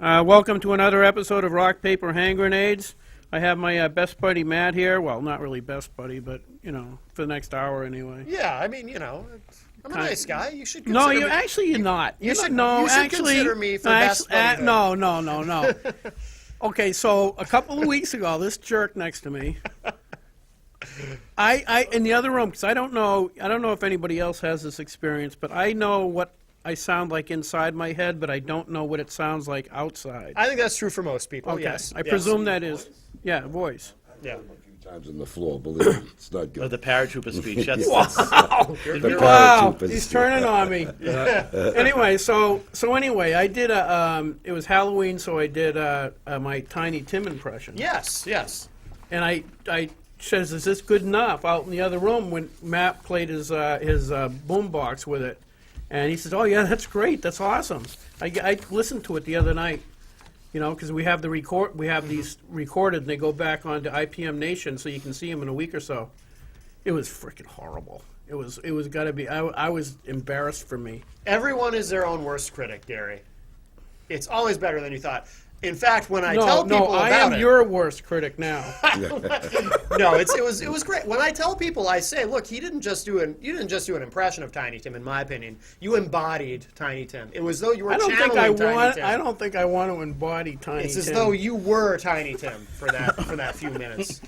Welcome to another episode of Rock, Paper, Hand Grenades. I have my best buddy Matt here. Well, not really best buddy, but, you know, for the next hour anyway. Yeah, I mean, you know, I'm a nice guy. You should No, consider me. Actually, you're not. You should Actually, consider me for best buddy. No. Okay, so a couple of weeks ago, this jerk next to me, I in the other room, because I don't know if anybody else has this experience, but I know what I sound like inside my head, but I don't know what it sounds like outside. I think that's true for most people. Okay, Yes. I presume that is, voice. Yeah. A few times on the floor, believe me, it's not good. The paratrooper speech. That's, Wow, paratroopers. he's turning on me. Anyway, so anyway, I did it was Halloween, so I did my Tiny Tim impression. Yes. And I says, "Is this good enough?" Out in the other room when Matt played his boombox with it, and he says, "Oh yeah, that's great, that's awesome." I listened to it the other night, you know, because we have these recorded, and they go back onto IPM Nation, so you can see them in a week or so. It was freaking horrible. It was got to be. I was embarrassed for me. Everyone is their own worst critic, Gary. It's always better than you thought. In fact, when I tell people I about am it, your worst critic now. no, it was great. When I tell people, I say, look, you didn't just do an impression of Tiny Tim. In my opinion, you embodied Tiny Tim. It was though you were channeling Tiny Tim. I don't think I want to embody Tiny It's Tim. as though you were Tiny Tim for that few minutes.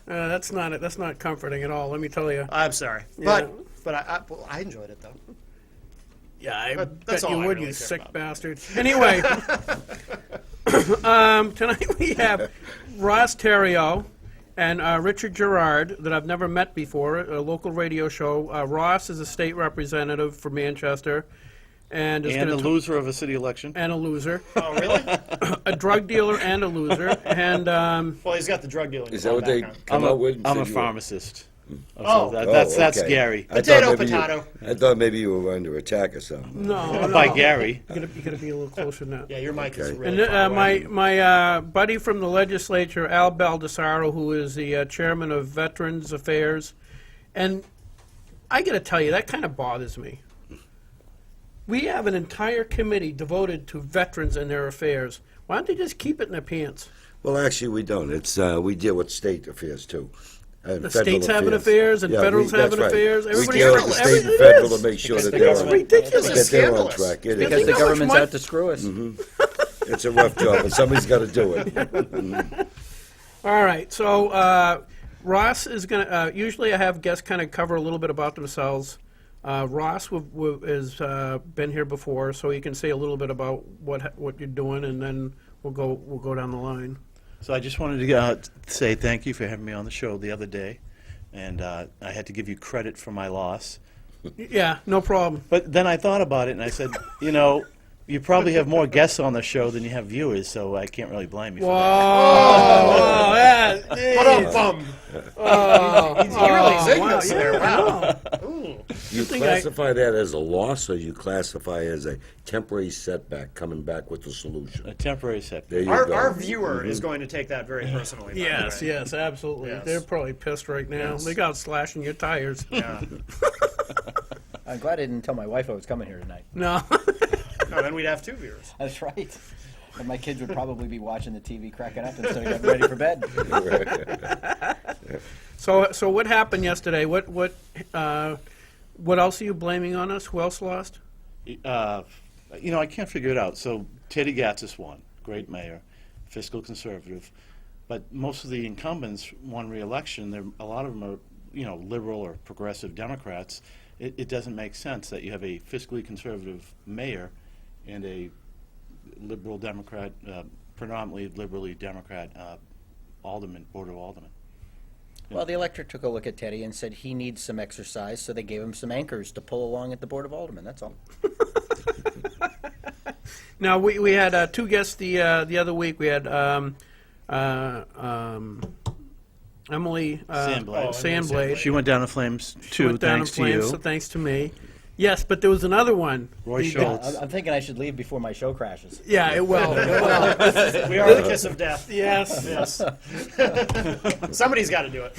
That's not comforting at all. Let me tell you. I'm sorry, Yeah. but I enjoyed it though. Yeah, I that's bet all you I would, really you care sick about. bastard. Anyway, tonight we have Ross Terrio and Richard Gerard that I've never met before, a local radio show. Ross is a state representative for Manchester, and is and gonna the loser of a city election. and a loser, Oh, really? a drug dealer and a loser, and Well, he's got the drug dealing. Is that what they background. come out with? and I'm a said you- pharmacist. Oh. That's okay. Gary. I thought Potato, maybe you- potato. I thought maybe you were under attack or something. no, By Gary. You gotta be a little closer than that. Yeah, your mic is Okay. really And far away. my buddy from the legislature, Al Baldessaro, who is the chairman of Veterans Affairs, and I got to tell you, that kind of bothers me. We have an entire committee devoted to veterans and their affairs. Why don't they just keep it in their pants? Well, actually, we don't. It's we deal with state affairs too. And The federal states having affairs and Yeah, federal's that's having right. affairs. We Everybody's deal with got- the state and everything federal is. to make sure that the they're It's on, ridiculous. This is that they're on scandalous. track. It You is. think Because the how much government's money- out to screw us. It's a rough job, but somebody's got to do it. All right, so Ross is going to, usually I have guests kind of cover a little bit about themselves. Ross has been here before, so he can say a little bit about what you're doing, and then we'll go down the line. So I just wanted to say thank you for having me on the show the other day, and I had to give you credit for my loss. Yeah, no problem. But then I thought about it, and I said, you know, you probably have more guests on the show than you have viewers, so I can't really blame you for Whoa! that. Ba-dum-bum. He really zigged us there. Wow. You think classify that as a loss, or you classify as a temporary setback coming back with a solution? A temporary setback. There you Our, go. our viewer is going to take that very personally. by the Yes, way. yes, absolutely. Yes. They're probably pissed right now. Yes. They got slashing your tires. Yeah. I'm glad I didn't tell my wife I was coming here tonight. No. No, then we'd have two viewers. That's right. And my kids would probably be watching the TV cracking up instead of getting ready for bed. So what happened yesterday? What else are you blaming on us? Who else lost? You know, I can't figure it out. So Teddy Gatsis won, great mayor, fiscal conservative, but most of the incumbents won re-election. A lot of them are, you know, liberal or progressive Democrats. It doesn't make sense that you have a fiscally conservative mayor and a liberal Democrat, predominantly liberally Democrat alderman, board of aldermen. Well, the electorate took a look at Teddy and said he needs some exercise, so they gave him some anchors to pull along at the Board of Aldermen. That's all. Now we had two guests the other week. We had Emily Sandblade. Sandblade. She went down in flames too, Went down in thanks to flames, you. so thanks to me. Yes, but there was another one. Roy The- Schultz. I'm thinking I should leave before my show crashes. Yeah, it will. It will. We are the kiss of death. Yes. Yes. Somebody's got to do it.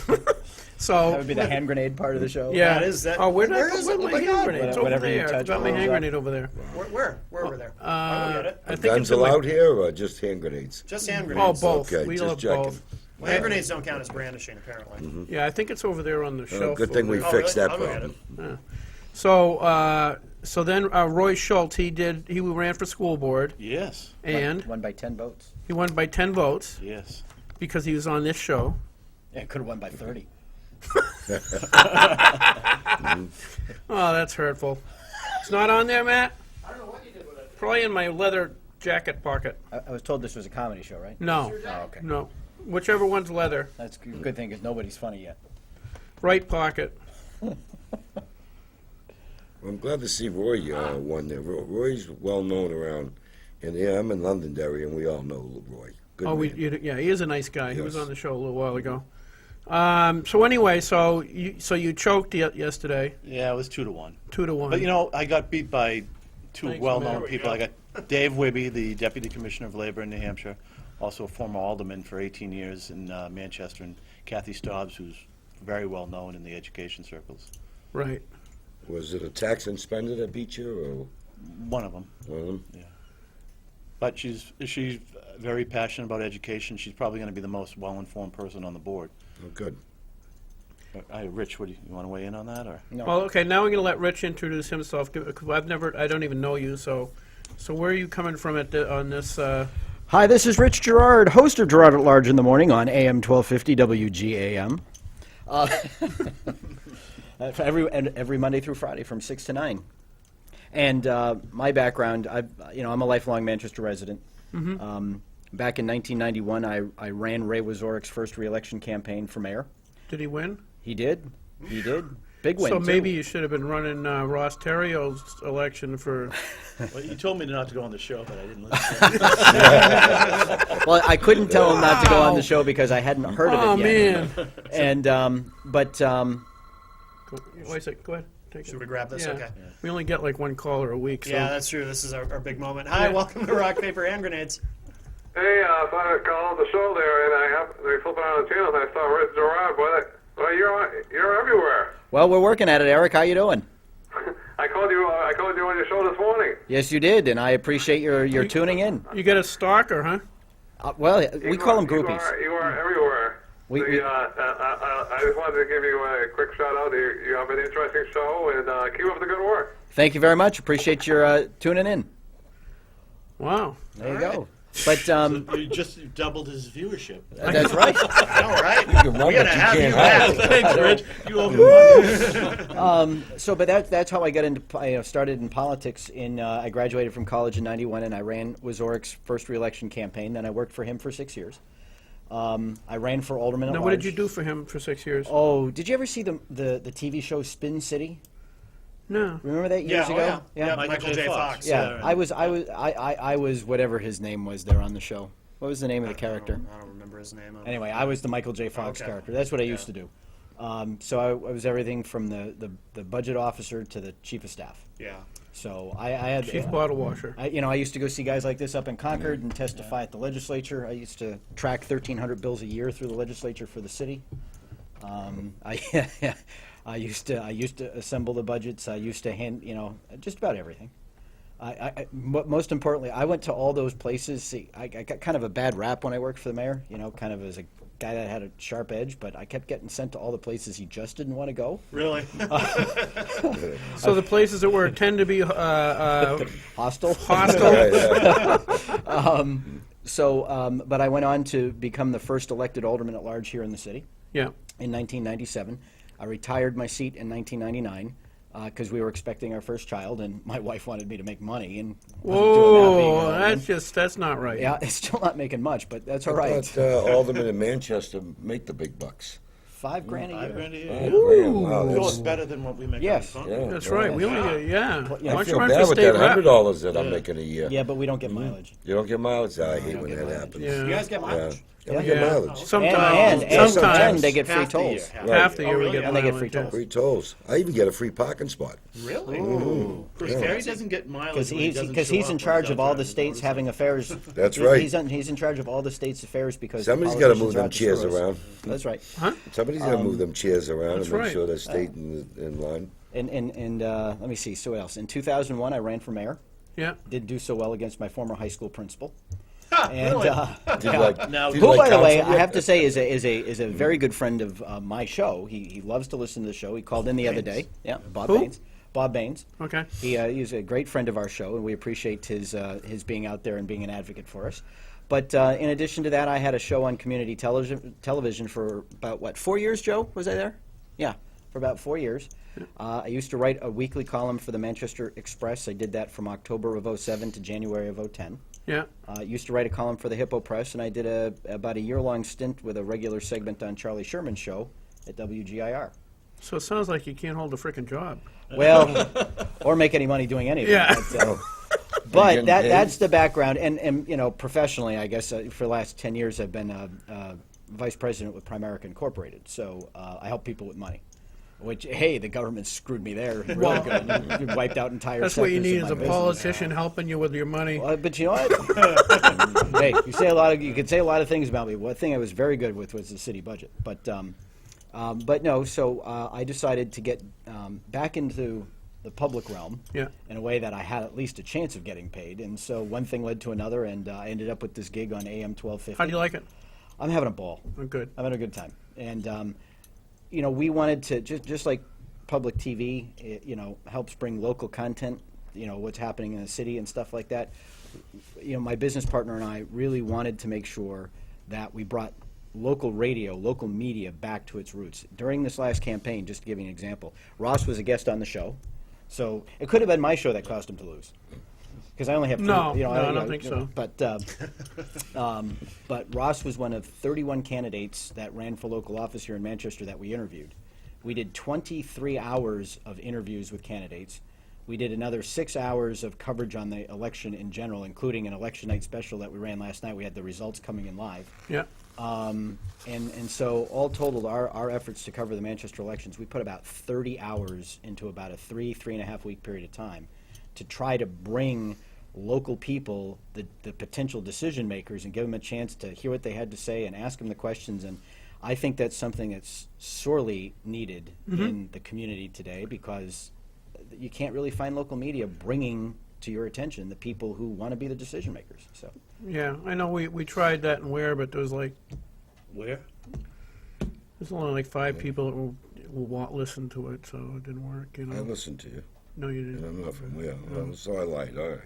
That would So, be the hand grenade part of the show. yeah. That is that- Oh, where did where I is put it? Oh my my hand God. grenade? It's over Whatever you there. I touch forgot my blows hand up. grenade over there. Where over there? I don't get it. I think Guns it's in my- allowed here or just hand grenades? Just hand Oh, grenades. both. Okay, We just love checking. both. Well, hand grenades don't count as brandishing, apparently. Yeah, I think it's over there on the shelf. Good thing over we there. Oh, fixed really? that I'll go get problem. So then Roy Schultz, he ran for school board, Yes, and Won by 10 votes. he won by 10 votes yes. because he was on this show. Yeah, could have won by 30. Oh, that's hurtful. It's not on there, Matt? I don't know what you did with it. Probably in my leather jacket pocket. I was told this was a comedy show, right? No, Oh, okay. no. Whichever one's leather. That's a good thing because nobody's funny yet. Right pocket. I'm glad to see Roy won there. Roy's well known around, and yeah, I'm in Londonderry, and we all know Roy. Good Oh, man. yeah, he is a nice guy. He was Yes. on the show a little while ago. So anyway, so you choked yesterday, Yeah, it was 2-1. 2-1. But you know, I got beat by two Thanks, well-known Matt. people. I got Dave Wibby, the Deputy Commissioner of Labor in New Hampshire, also a former alderman for 18 years in Manchester, and Kathy Stobbs, who's very well known in the education circles. Right. Was it a tax and spender that beat you, or One of them. one of them? But she's very passionate about education. She's probably going to be the most well-informed person on the board. Oh, good. Rich, what do you want to weigh in on that, or? No. Well, okay. Now we're gonna let Rich introduce himself. 'Cause I don't even know you. So where are you coming from on this? Hi, this is Rich Gerard, host of Gerard at Large in the Morning on AM 1250 WGAM. For every Monday through Friday from 6 to 9. And my background, I'm a lifelong Manchester resident. Back in 1991, I ran Ray Wazorik's first re-election campaign for mayor. Did he win? He did. Big win, So too. maybe you should have been running Ross Terrio's election for. Well, you told me not to go on the show, but I didn't listen. Well, I couldn't tell him not to go on Wow. the show because I hadn't heard Oh of it yet. man! And Wait a second. Go ahead. Take Should it. we grab this? Yeah. Okay. We only get like one caller a week. So. Yeah, that's true. This is our big moment. Hi, welcome to Rock, Paper, Hand Grenades. Hey, I thought I'd call on the show there, and they flipping on the channels, and I saw Rich Gerard. Well, you're everywhere. well, we're working at it, Eric. How you doing? I called you on your show this morning. Yes, you did, and I appreciate your tuning in. You get a stalker, huh? Well, we call them groupies. You are everywhere. We- I just wanted to give you a quick shout out. You have an interesting show, and keep up the good work. Thank you very much. Appreciate your tuning in. Wow. There you go. But You just doubled his viewership. that's right. All right. You can run, We're but gonna you have you can't back. hide. Thanks, Rich. You owe me money. So, but that's how I got into started in politics. I graduated from college in '91, and I ran Wazorik's first re-election campaign. Then I worked for him for 6 years. I ran for alderman at Now, large. what did you do for him for 6 years? Oh, did you ever see the TV show Spin City? No. Remember that years Yeah, ago? yeah. Michael J. Fox. Yeah, I was whatever his name was there on the show. What was the name of the character? I don't remember his name. Anyway, I was the Michael J. Fox Okay. character. That's what I used to do. So I was everything from the budget officer to the chief of staff. Yeah. So I had Chief bottle washer. I used to go see guys like this up in Concord and testify at the legislature. I used to track 1,300 bills a year through the legislature for the city. I used to assemble the budgets. I used to hand just about everything. Most importantly, I went to all those places. See, I got kind of a bad rap when I worked for the mayor. Kind of as a guy that had a sharp edge, but I kept getting sent to all the places he just didn't want to go. Really? So the places that tend to be Hostile. hostile. Yeah, yeah. But I went on to become the first elected alderman at large here in the city Yeah. in 1997. I retired my seat in 1999 because we were expecting our first child, and my wife wanted me to make money. And wasn't doing that being an Whoa, alderman. that's not right. Yeah, it's still not making much, but that's all right. But aldermen in Manchester make the big bucks. $5 grand a year. $5 grand a year. $5 grand. Wow, So that's- it's better than what we make. Yes. on the yeah, phone. That's right. We only Yeah, Why I don't you feel run bad for with state that rep? $100 that I'm making a year. Yeah, but we don't get mileage. You don't get miles? I hate when get that mileage. happens. Yeah. You guys get mileage? And we get Yeah. mileage. And, Sometimes, and sometimes they get free Half the year, tolls. half half the Oh, year we really? get And they get free mileage, yeah. tolls. Free tolls. I even get a free parking spot. Really? Because Gary doesn't get mileage when he doesn't Because show he's up in when charge he's of out all driving the his states having motorcycle. affairs. That's right. He's in charge of all the states' affairs because Somebody's the got to politicians move are them out to chairs screw us. around. That's right. Somebody's got to move them chairs around That's and make right. sure they stay in line. And let me see. So what else? In 2001, I ran for mayor. Yeah. Didn't do so well against my former high school principal. Ha, And really? Did you like, Now- did you who, like by the way, counsel I yet? have to say is a very good friend of my show. He loves to listen to the show. He called in the other day. Yeah, Bob Who? Baines. Bob Baines. Okay. He's a great friend of our show, and we appreciate his being out there and being an advocate for us. But in addition to that, I had a show on community television for about 4 years. Joe, was I there? Yeah, for about 4 years. I used to write a weekly column for the Manchester Express. I did that from October of 07 to January of 010. Yeah. Used to write a column for the Hippo Press, and I did about a year-long stint with a regular segment on Charlie Sherman's show at WGIR. So it sounds like you can't hold a freaking job. Well, or make any money doing anything. Yeah. But getting that paid? that's the background, and professionally, I guess for the last 10 years, I've been vice president with Primerica Incorporated. So I help people with money. Which, hey, the government screwed me there really good. You wiped out entire That's what you sectors need of is my a business. politician helping you with your money. Well, but you know what? Hey, you could say a lot of things about me. One thing I was very good with was the city budget. But no. So I decided to get back into the public realm Yeah. in a way that I had at least a chance of getting paid. And so one thing led to another, and I ended up with this gig on AM 1250. How do you like it? I'm having a ball. Oh, good. I'm having a good time. And, we wanted to, just like public TV, helps bring local content, what's happening in the city and stuff like that. My business partner and I really wanted to make sure that we brought local radio, local media back to its roots. During this last campaign, just to give you an example, Ross was a guest on the show. So it could have been my show that cost him to lose. Because I only have No, three, I don't think so. But Ross was one of 31 candidates that ran for local office here in Manchester that we interviewed. We did 23 hours of interviews with candidates. We did another 6 hours of coverage on the election in general, including an election night special that we ran last night. We had the results coming in live. Yeah. And so all totaled, our efforts to cover the Manchester elections, we put about 30 hours into about a 3.5 week period of time to try to bring local people, the potential decision makers, and give them a chance to hear what they had to say and ask them the questions. And I think that's something that's sorely needed in the community today, because you can't really find local media bringing to your attention the people who want to be the decision makers. So Yeah. I know we tried that in Ware, but there was Where? there's only like 5 people that will listen to it, so it didn't work. I listened to you, No, you and didn't. I'm not from where. Well, so I lied. All right.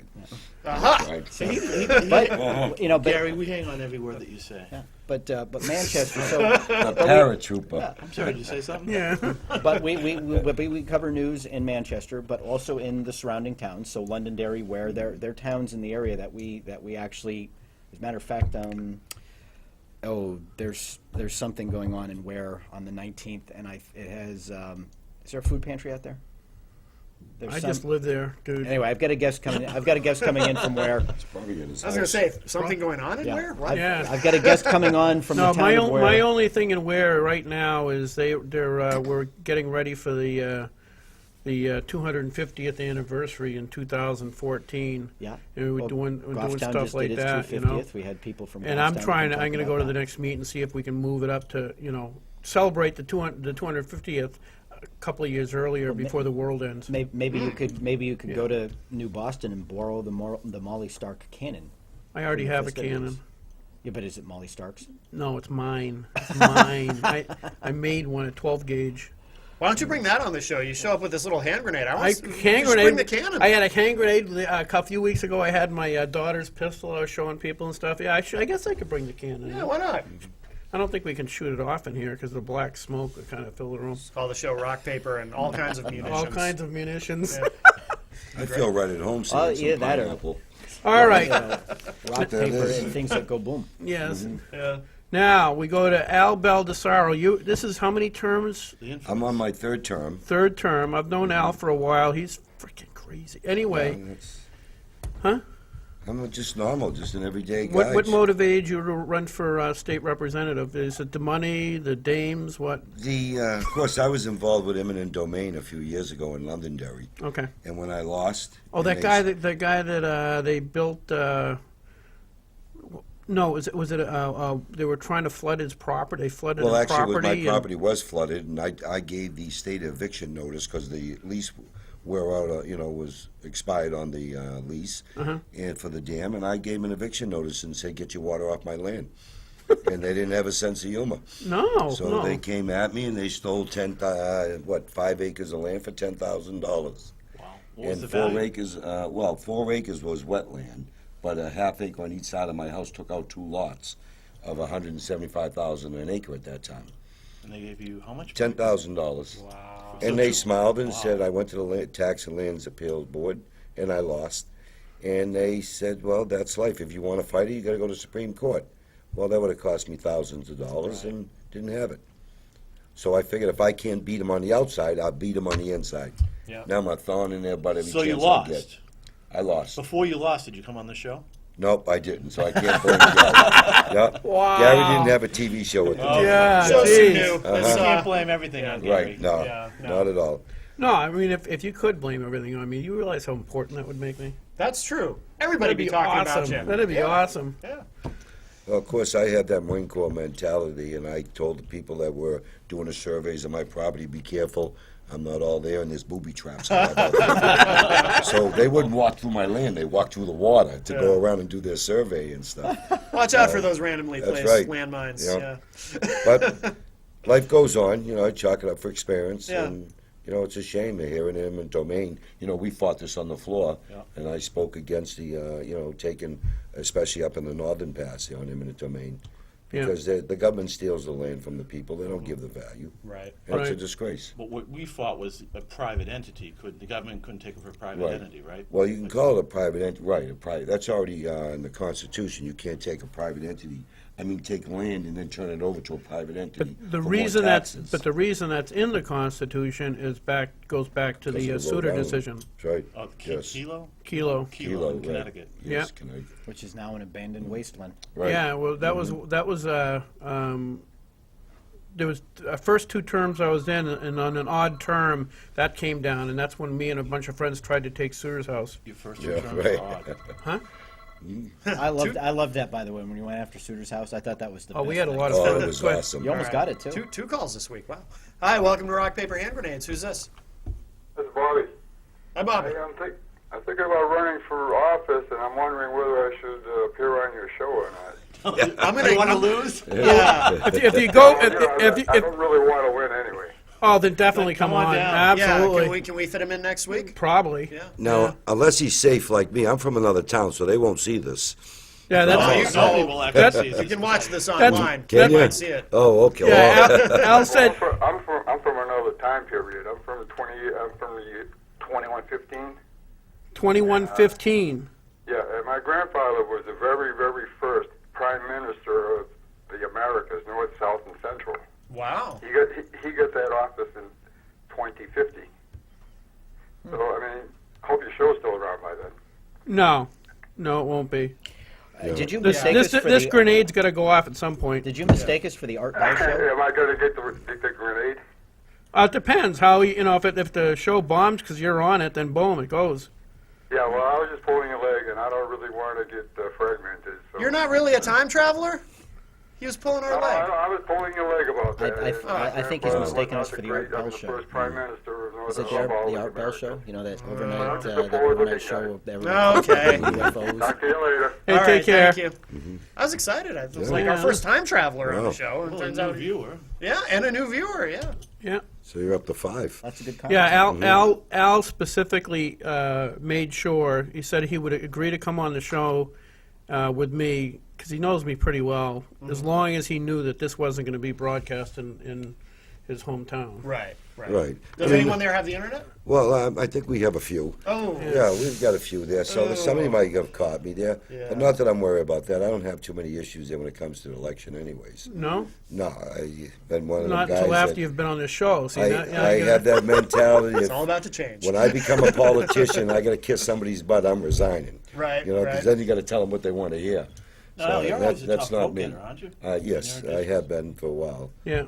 Aha! Right. but Gary, we hang on every word that you say. but Manchester. So The paratrooper. I'm sorry, did you say something? Yeah. but we cover news in Manchester, but also in the surrounding towns. So Londonderry, Ware, they're towns in the area that we actually, as a matter of fact, there's something going on in Ware on the 19th, and it has. Is there a food pantry out there? There's I some- just live there, dude. Anyway, I've got a guest coming in from Ware. It's probably in his I was going to house. say, something going on in Yeah. where? What? I've got a guest coming on from No, the town of Ware. my only thing in Ware right now is we're getting ready for the 250th anniversary in 2014. Yeah. And we're Well, doing Goffstown stuff just like did its that, 250th. We had people from And I'm Goffstown trying. come I'm going to talk go to about the that. next meeting and see if we can move it up to celebrate the 250th a couple of years earlier before the world ends. Maybe you could go to New Boston and borrow the Molly Stark cannon. I already for the have a festivities. cannon. Yeah, but is it Molly Stark's? No, it's mine. It's mine. I made one at 12 gauge. Why don't you bring that on the show? You show up with this little hand grenade. Hand Just grenade. bring the cannon. I had a hand grenade a few weeks ago. I had my daughter's pistol. I was showing people and stuff. Yeah, I guess I could bring the cannon. Yeah, why not? I don't think we can shoot it off in here because the black smoke would kind of fill the room. Call the show Rock, Paper, and all kinds of munitions. All kinds of munitions. I feel right at home seeing some yeah, that or- pineapple. All right. Rock, That paper, is. and things that go boom. Yes. Yeah. Now we go to Al Baldessaro. This is how many terms? I'm on my third term. Third term. I've known Al for a while. He's freaking crazy. Anyway, That's- huh? I'm just normal, just an everyday guy. What motivated you to run for state representative? Is it the money, the dames, what? Of course, I was involved with eminent domain a few years ago in Londonderry, Okay. and when I lost, Oh, and that they- guy that they built. No, was it? They were trying to flood his property. They flooded Well, his actually, property. my and- property was flooded, and I gave the state eviction notice because the lease where out, was expired on the lease, and for the dam, and I gave an eviction notice and said, "Get your water off my land," and they didn't have a sense of humor. No, So no. they came at me and they stole 5 acres of land for $10,000. Wow. What was And the 4 value? acres, 4 acres was wetland, but a half acre on each side of my house took out 2 lots of $175,000 an acre at that time. And they gave you how much? $10,000. Wow. And they smiled and said, I went to the Tax and Lands Appeals Board, and I lost. And they said, well, that's life. If you want to fight it, you got to go to Supreme Court. Well, that would have cost me thousands of dollars, and didn't have it. So I figured if I can't beat them on the outside, I'll beat them on the inside. Yeah. Now I'm a thorn in their butt every So you chance I get. lost. I lost. Before you lost, did you come on the show? Nope, I didn't, so I can't blame Gary. Yep. Wow. Gary didn't have a TV show at the time. Yeah, Shows geez. you knew. You It's, can't blame everything on Gary. Right, no, Yeah, no. not at all. No, I mean, if you could blame everything on me, you realize how important that would make me. That's true. Everybody That'd be be talking awesome. about you. That'd be awesome. Yeah. Well, of course, I had that Marine Corps mentality, and I told the people that were doing the surveys of my property, be careful, I'm not all there, and there's booby traps. All out there. So they wouldn't walk through my land, they walked through the water to go around and do their survey and stuff. Watch out for those randomly That's placed right. landmines. Yeah. Yeah. But life goes on, I chalk it up for experience, Yeah. and, it's a shame to hear in eminent domain. We fought this on the floor, Yeah. and I spoke against the, taking, especially up in the northern pass, on eminent domain. Yeah. Because the government steals the land from the people, they don't give the value, Right. and it's a Right. disgrace. But what we fought was a private entity. The government couldn't take it for a private Right. entity, right? Well, you can call it a private entity, right, that's already in the Constitution, you can't take a private entity, take land and then turn it over to a private entity But the for more reason taxes. the reason that's in the Constitution goes back to the Because of Souter Rhode Island. decision. That's right, Oh, yes. Kilo? Kilo. Kilo in right. Connecticut. Yes, Yeah. Connecticut. Which is now an abandoned wasteland. Right. Yeah, well, that was there was first 2 terms I was in, and on an odd term that came down, and that's when me and a bunch of friends tried to take Souter's house. Your first Yeah, return right. odd. Huh? I loved that, by the way, when you went after Souter's house. I thought that was the Oh, best we had a thing. lot of Oh, fun. it was Go ahead. awesome. You almost All right. got it, too. Two calls this week. Wow. Hi, welcome to Rock, Paper, Hand Grenades. Who's this? This is Bobby. Hi, Bobby. Hey, I'm thinking about running for office, and I'm wondering whether I should appear on your show or not. I'm gonna. You want to I'm- lose? Yeah. If you go, I if don't really want to win anyway. oh, then definitely Come come on on. down. Yeah. Absolutely. Can we fit him in next week? Probably. Yeah. Now, unless he's safe like me, I'm from another town, so they won't see this. Yeah, that's Oh, you Some Oh, people actually that's- see You this. can watch this That's- online. Can You you? might see it. Oh, okay. yeah. Well, Al said I'm from another time period. I'm from the year 2115. 2115. Yeah, and my grandfather was the very, very first prime minister of the Americas, North, South, and Central. Wow. He got that office in 2050. So hope your show's still around by then. No, it won't be. Did you This mistake us for this the? grenade's got to go off at some point. Did you mistake us for the Art Bell show? Am I going to get the grenade? It depends how if the show bombs because you're on it, then boom, it goes. Yeah, well, I was just pulling a leg, and I don't really want to get fragmented. So. You're not really a time traveler? He was pulling our No, leg. I was pulling your leg about that. I think he's mistaken us for the Art Bell I was show. the first prime minister of North Is it the Art Bell show? You know, that overnight, just a that forward-looking overnight show guy. of Okay. UFOs. Talk to you later. Hey, All take right, care. Thank you. I was excited. It was Yeah. like our Yeah. first time traveler on Wow. the show. And Well, turns a new out, viewer. yeah, and a new viewer. Yeah. Yeah. so you're up to 5. That's a good comment. Yeah, Al specifically made sure, he said he would agree to come on the show with me, because he knows me pretty well, as long as he knew that this wasn't going to be broadcast in his hometown. Right. Right. Does I mean, anyone there have the internet? Well, I think we have a few. Oh. Yeah, we've got a few there. So somebody might have caught me there. Yeah. But not that I'm worried about that. I don't have too many issues there when it comes to the election anyways. No, No, I've been one of not the guys until after that you've been on the show. See, I, now I you have that mentality. It's If, all about to change. when I become a politician, I got to kiss somebody's butt. I'm resigning. Right, You know, right. because then you got to tell them what they want to hear. No, you're always a that's tough not vote me. getter, aren't you? Yes, In your I have been for a while. Yeah.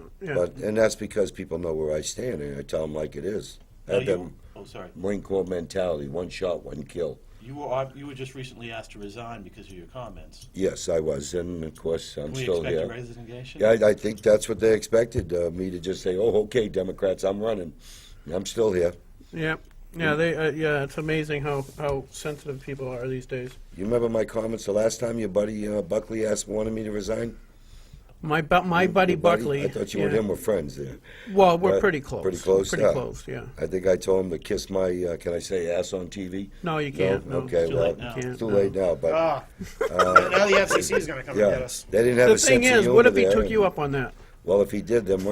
And that's because people know where I stand, and I tell them like it is. I No, have that sorry. Marine Corps mentality: one shot, one kill. You were just recently asked to resign because of your comments. Yes, I was, and of course I'm Can we still expect here. a resignation? Yeah, I think that's what they expected me to just say, "Oh, okay, Democrats, I'm running." I'm still here. Yeah. Yeah, it's amazing how sensitive people are these days. You remember my comments the last time your buddy Buckley wanted me to resign? My buddy Your Buckley. I thought you and yeah. him were friends there. Well, we're Right. pretty close. Pretty close, Pretty yeah. close, yeah. I think I told him to kiss my, can I say ass on TV? No, you can't. No? No. Okay, Too well, late now. it's too Can't, late now, but Now the FCC is going to come and get yeah, us. they didn't have The a thing sense of is, what if he humor took there, you and- up on that? Well, if he did, then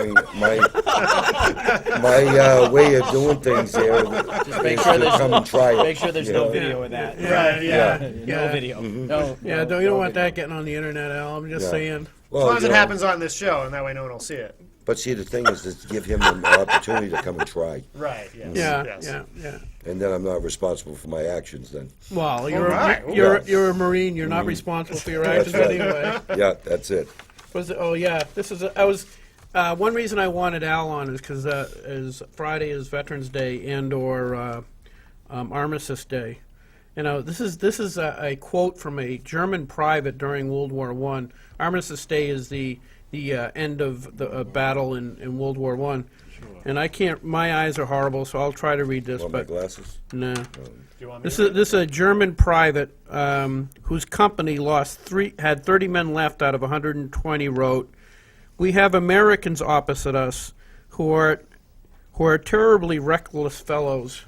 my way of doing things there Just make is sure to there's come and try it. make sure there's you no know? video of that. Right, yeah. No Yeah. video. Mm-hmm. No. Yeah, no, you don't no want video. that getting on the internet, Al. I'm just Yeah. saying. Well, As long as you it know, happens on this show, and that way no one will see it. But see, the thing is to give him an opportunity to come and try, Right, yes. Yeah, yes. yeah. and then I'm not responsible for my actions then. Well, you're right. you're a Marine. You're not responsible for your actions That's right. anyway. Yeah, that's it. Oh yeah, this is. I was. One reason I wanted Al on is because is Friday is Veterans Day and/or Armistice Day. You know, this is a quote from a German private during World War I. Armistice Day is the end of the battle in World War I. And I can't. My eyes are horrible, so I'll try to read this. Want my But glasses? no. Do you want me This to? is a German private whose company had 30 men left out of 120. Wrote, "We have Americans opposite us who are terribly reckless fellows."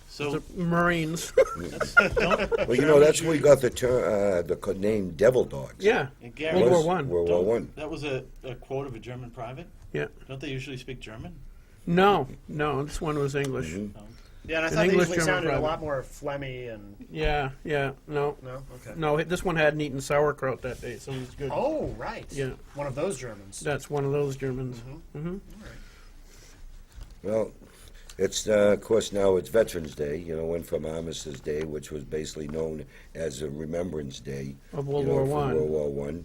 So, The Marines. Well, you know, that's where we got the term, name "devil dogs." Yeah. and Gary, World War Was One. World War One. that was a quote of a German private? Yeah. Don't they usually speak German? No, this one was English. Mm-hmm. Yeah, and I An thought they English usually German sounded a private. lot more phlegmy and. Yeah, no. No? Okay. No, this one hadn't eaten sauerkraut that day, so it was good. Oh, right. Yeah. One of those Germans. That's one of those Germans. Well, it's of course now it's Veterans Day. You know, went from Armistice Day, which was basically known as a Remembrance Day Of World you know, War for One. World War One,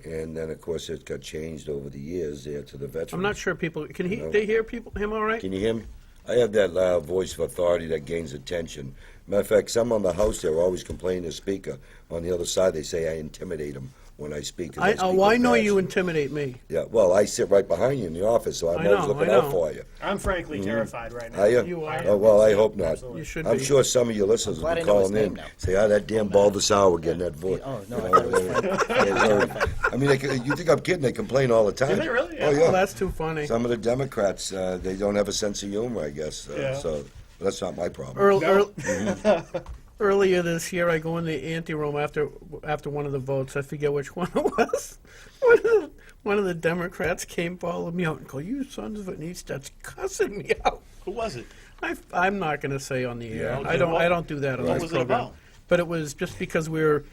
and then of course it got changed over the years there to the Veterans. I'm not sure people can No. they hear him all right? Can you hear me? I have that loud voice of authority that gains attention. Matter of fact, some on the house there always complain to the speaker. On the other side, they say I intimidate them when I speak. 'cause I speak I with know you passion. intimidate me. Yeah, well, I sit right behind you in the office, so I'm I always know, looking I out know. for you. I'm frankly terrified right now. Are you? You are. Oh, well, I hope not. Absolutely. You should I'm be. sure some of your listeners will glad be I know his calling name in. now. Say, that damn Baldessar getting that voice. Oh, no, You I know, thought it was I mean, you think I'm kidding? They complain all the time. Do they really? Yeah. Oh, Oh, yeah. that's too funny. Some of the Democrats, they don't have a sense of humor, I guess. Yeah. So that's not my problem. Earlier this year, I go in the anteroom after one of the votes. I forget which one it was. One of the Democrats came, followed me out, and go, "You sons of a," and he starts cussing me out. Who was it? I'm not going to say on the air. Yeah. I don't do that on What this was it program. about? But it was just because we were.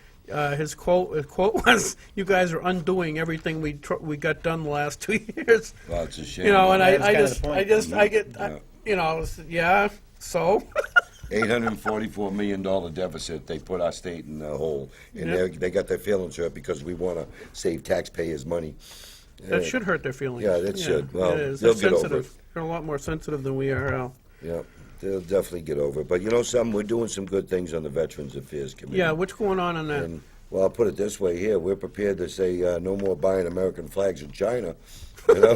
His quote was, "You guys are undoing everything we got done the last 2 years." Well, it's a shame. You know, and That was I kind of just the I point. just I get Yeah. you know yeah. So $844 million deficit. They put our state in a hole, and Yep. they got their feelings hurt because we want to save taxpayers' money. that should hurt their feelings. Yeah, that should. Well, it is. they'll They're get over sensitive. it. They're a lot more sensitive than we are, Al. Yeah, they'll definitely get over it. But you know something? We're doing some good things on the Veterans Affairs Committee. Yeah, what's going on that? And, well, I'll put it this way here. We're prepared to say no more buying American flags in China. You know?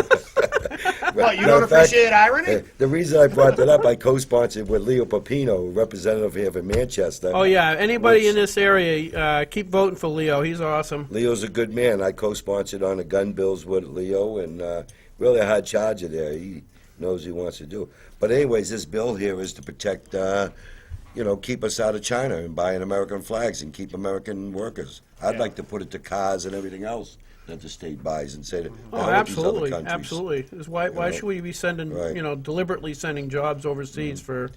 What, you Matter don't of fact, appreciate irony? The reason I brought that up, I co-sponsored with Leo Pepino, representative here in Manchester. Oh yeah, anybody Which- in this area, keep voting for Leo. He's awesome. Leo's a good man. I co-sponsored on the gun bills with Leo, and really a hard charger there. He knows what he wants to do. But anyways, this bill here is to protect keep us out of China and buying American flags and keep American workers. I'd like to put it to cars and everything else that the state buys and say that. Oh, now with these other absolutely, countries. absolutely. Is why know, should we be sending, right. deliberately sending jobs overseas for,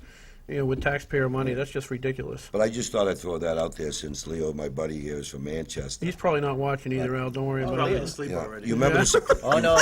with taxpayer money? That's just ridiculous. But I just thought I'd throw that out there since Leo, my buddy here, is from Manchester. He's probably not watching either, Al. Don't worry about it. asleep Yeah. already. You remember the, Oh no,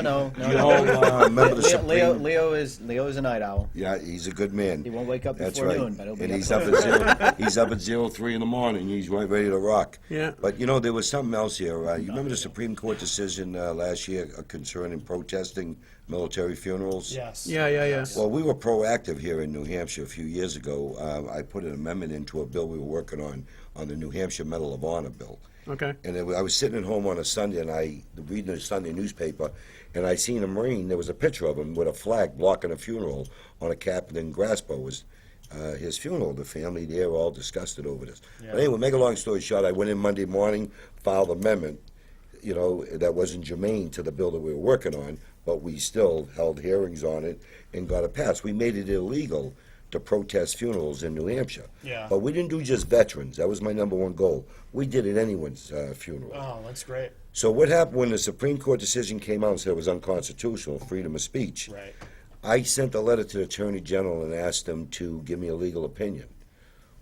no. remember the Supreme? Leo is a night owl. Yeah, he's a good man. He won't wake up That's before right. noon, but he'll be and up he's for up it. at he's up at 03 in the morning. He's right ready to rock. Yeah. But there was something else here. You remember the Supreme Court decision last year concerning protesting military funerals? Yes. Yeah. Well, we were proactive here in New Hampshire a few years ago. I put an amendment into a bill we were working on the New Hampshire Medal of Honor bill. Okay. And I was sitting at home on a Sunday, and reading the Sunday newspaper, and I seen a Marine. There was a picture of him with a flag blocking a funeral on a Captain Graspo. Was his funeral. The family there all disgusted over this. But anyway, make a long story short, I went in Monday morning, filed an amendment, that wasn't germane to the bill that we were working on, but we still held hearings on it and got it passed. We made it illegal to protest funerals in New Hampshire. Yeah. But we didn't do just veterans. That was my number one goal. We did it anyone's funeral. Oh, that's great. So what happened when the Supreme Court decision came out and said it was unconstitutional, freedom of speech? Right. I sent a letter to the Attorney General and asked him to give me a legal opinion.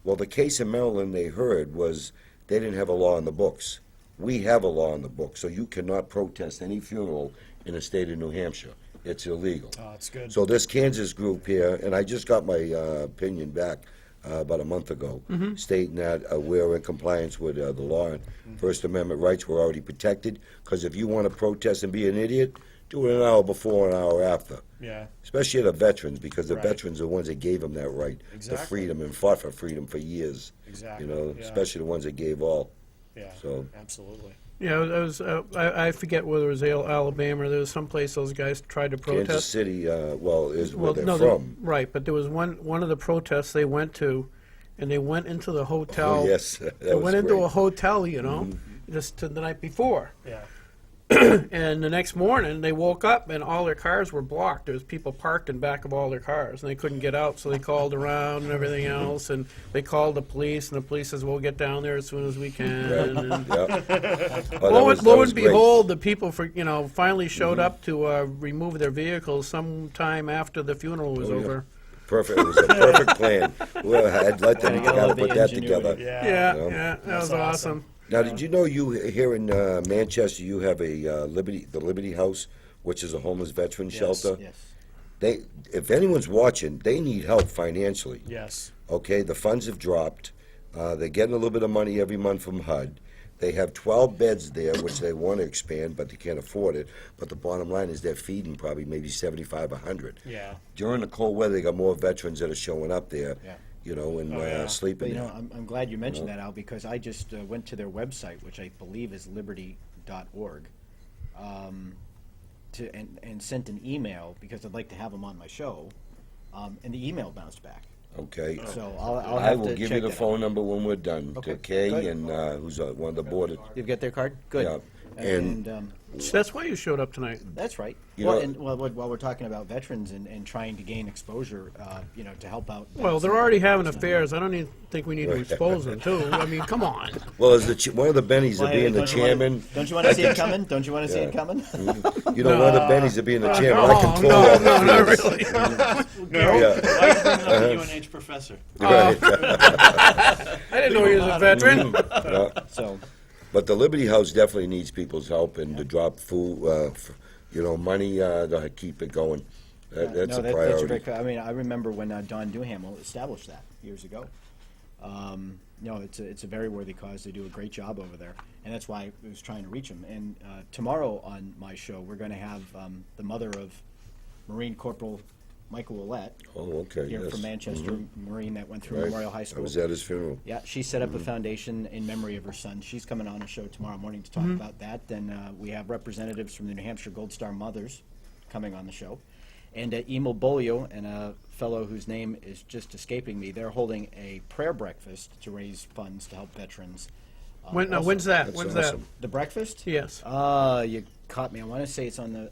Well, the case in Maryland they heard was they didn't have a law in the books. We have a law in the books, so you cannot protest any funeral in the state of New Hampshire. It's illegal. Oh, it's good. So this Kansas group here, and I just got my opinion back about a month ago, stating that we're in compliance with the law and First Amendment rights were already protected, because if you want to protest and be an idiot, do it an hour before, an hour after. Yeah. Especially the veterans, because the Right. veterans are the ones that gave them that right, Exactly. the freedom, and fought for freedom for years. Exactly. Yeah. Especially the ones that gave all. Yeah. So- Absolutely. Yeah, I forget whether it was Alabama or there was someplace those guys tried to protest. Kansas City, is where Well, they're no, from. right, but there was one of the protests they went to, and they went into the hotel. Oh, yes, that They was went into great. a hotel, just the night before. Yeah. And the next morning, they woke up and all their cars were blocked. There was people parked in back of all their cars, and they couldn't get out. So they called around and everything else, and they called the police, and the police says, "We'll get down there as soon as we can." Right. And Yeah. lo and behold, the people finally showed up to remove their vehicles sometime after the funeral was Oh, yeah. over. Perfect. It was a perfect plan. Well, I'd like to Yeah, you kind love of the put that ingenuity. together. Yeah. Yeah, know? that That's was awesome. awesome. Now, did you know you here in Manchester you have a the Liberty House, which is a homeless veteran shelter? Yes. If anyone's watching, they need help financially. Yes. Okay, the funds have dropped. They're getting a little bit of money every month from HUD. They have 12 beds there, which they want to expand, but they can't afford it. But the bottom line is they're feeding probably maybe 75, 100. Yeah. During the cold weather, they got more veterans that are showing up there, Yeah. and yeah. sleeping But there. I'm glad you mentioned that, Al, because I just went to their website, which I believe is liberty.org, and sent an email because I'd like to have them on my show, and the email bounced back. Okay. So I'll I have will to give check you the that phone out. number when we're done Okay, to Kay good. and who's one of the board. You've got their card? Good. Yeah. And- That's why you showed up tonight. That's right. You Well, know- and while we're talking about veterans and trying to gain exposure, to help out. Well, they're already having affairs. I don't even think we need to expose them, too. I mean, come on. Well, as one of the Bennies Well, of hey, being the don't you wanna- chairman, Don't you want to see it coming? Don't you want to see it coming? one of the Bennies of being the chairman, I No, control all the no, not fees. really. Yeah. Why are you bringing up a UNH professor? Right. I didn't know he was a veteran. Yeah. So, But the Liberty House definitely needs people's help and to drop food, money to keep it going. That's a that's a priority. great. I mean, I remember when Don Duhamel established that years ago. It's a very worthy cause. They do a great job over there, and that's why I was trying to reach them. And tomorrow on my show, we're going to have the mother of Marine Corporal Michael Ouellette Oh, okay. here Yes. from Manchester, Marine that went through Right. Memorial High I School. was at his funeral. Yeah, she set up a foundation in memory of her son. She's coming on a show tomorrow morning to talk about that. Then we have representatives from the New Hampshire Gold Star Mothers coming on the show. And Emil Bolio and a fellow whose name is just escaping me, they're holding a prayer breakfast to raise funds to help veterans. When's also. that? That's When's awesome. The breakfast? Yes. You caught me. I want to say it's on the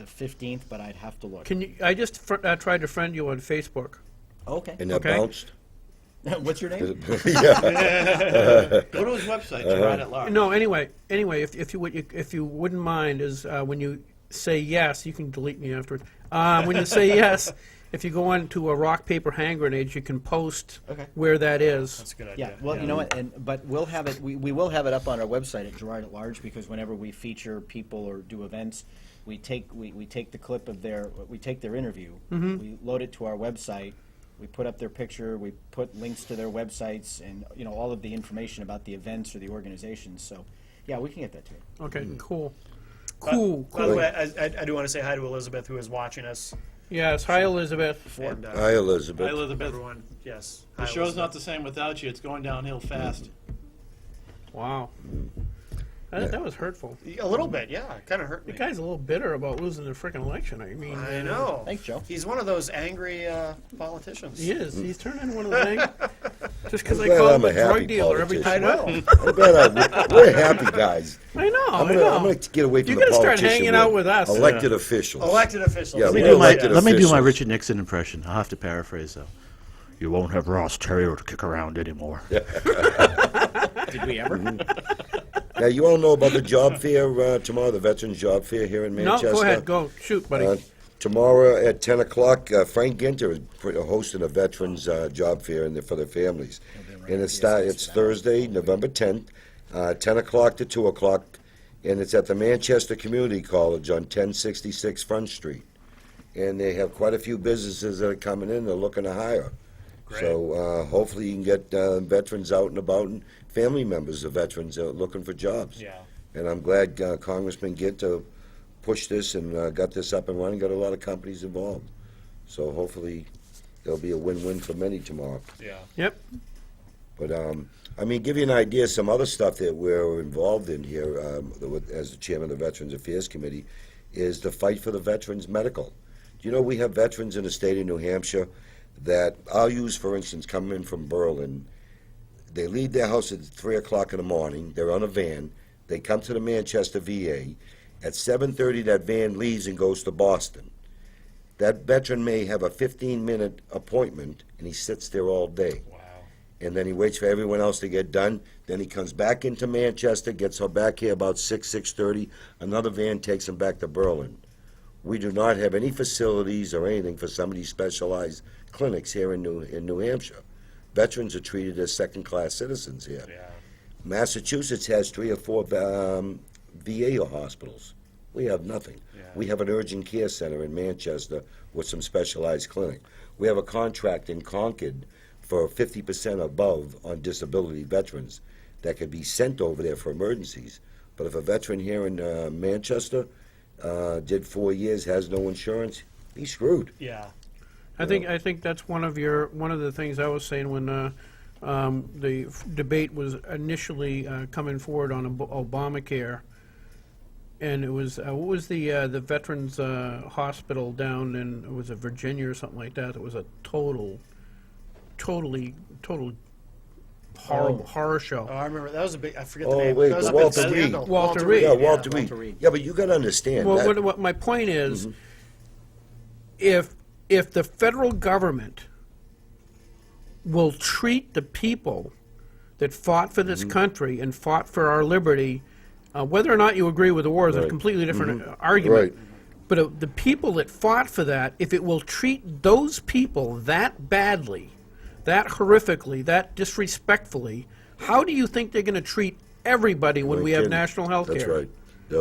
15th, but I'd have to look. Can you? I just tried to friend you on Facebook. Okay. And that Okay. bounced? What's your name? Yeah. Go to his website, Gerard at Large. No, anyway, if you wouldn't mind, is when you say yes, you can delete me afterwards. When you say yes, if you go on to a rock, paper, hand grenades, you can post Okay. where that is. That's a good Yeah, idea. well, you know what, but we'll have it, we will have it up on our website at Gerard at Large, because whenever we feature people or do events, we take the clip of we take their interview, we load it to our website, we put up their picture, we put links to their websites, and, you know, all of the information about the events or the organizations, so, yeah, we can get that to you. Okay, cool. By the way, I do want to say hi to Elizabeth, who is watching us. Yes, hi, Elizabeth. And, Hi, Elizabeth. Hi, Elizabeth. everyone, yes. The Hi, show's Elizabeth. not the same without you. It's going downhill fast. Wow. That was hurtful. A little bit, yeah. It kind of hurt me. The guy's a little bitter about losing the freaking election. I mean, I know. Thanks, Joe. He's one of those angry politicians. He is. He's turned into one of the things. Just because I'm I glad call I'm him a a drug happy dealer every time. politician. I'm glad we're happy guys. I know. I'm I gonna know. get away from You're the gonna start politician. hanging out with us. Elected officials. Elected officials. Yeah, Let me, we do my, elected let me do my officials. Richard Nixon impression. I'll have to paraphrase, though. You won't have Ross Terrier to kick around anymore. Did we ever? Now, you all know about the job fair tomorrow, the Veterans Job Fair here in No, Manchester. go ahead. Go. Shoot, buddy. Tomorrow at 10 o'clock, Frank Ginter is hosting a Veterans Job Fair for their families. And it's Thursday, November 10th, 10 o'clock to 2 o'clock, and it's at the Manchester Community College on 1066 Front Street. And they have quite a few businesses that are coming in, they're looking to hire. Great. So hopefully you can get veterans out and about, and family members of veterans that are looking for jobs. Yeah. And I'm glad Congressman Ginter pushed this and got this up and running, got a lot of companies involved. So hopefully there'll be a win-win for many tomorrow. Yeah. Yep. But, I mean, give you an idea, some other stuff that we're involved in here, as the chairman of the Veterans Affairs Committee, is the fight for the veterans medical. Do you know we have veterans in the state of New Hampshire that I'll use, for instance, coming in from Berlin. They leave their house at 3 o'clock in the morning. They're on a van. They come to the Manchester VA. At 7:30, that van leaves and goes to Boston. That veteran may have a 15-minute appointment, and he sits there all day. Wow. And then he waits for everyone else to get done. Then he comes back into Manchester, gets her back here about 6:30. Another van takes him back to Berlin. We do not have any facilities or anything for some of these specialized clinics here in New Hampshire. Veterans are treated as second-class citizens here. Yeah. Massachusetts has 3 or 4 VA hospitals. We have nothing. Yeah. We have an urgent care center in Manchester with some specialized clinic. We have a contract in Concord for 50% above on disability veterans that could be sent over there for emergencies. But if a veteran here in Manchester did 4 years, has no insurance, he's screwed. Yeah. I think that's one of the things I was saying when the debate was initially coming forward on Obamacare, and it was what was the veterans hospital down in, was it Virginia or something like that? It was a total horrible horror show. Oh, I remember that was a big. I forget Oh, the name. wait, that was the up in Walter Reed. Scandal. Walter Reed. Yeah, Yeah, Walter Reed. Walter Reed. Yeah, but you got to understand Well, that. what my point is, if the federal government will treat the people that fought for this country and fought for our liberty, whether or not you agree with the war is a Right. completely different argument. Right. But the people that fought for that, if it will treat those people that badly, that horrifically, that disrespectfully, how do you think they're going to treat everybody when No we have kidding. national health care? That's right.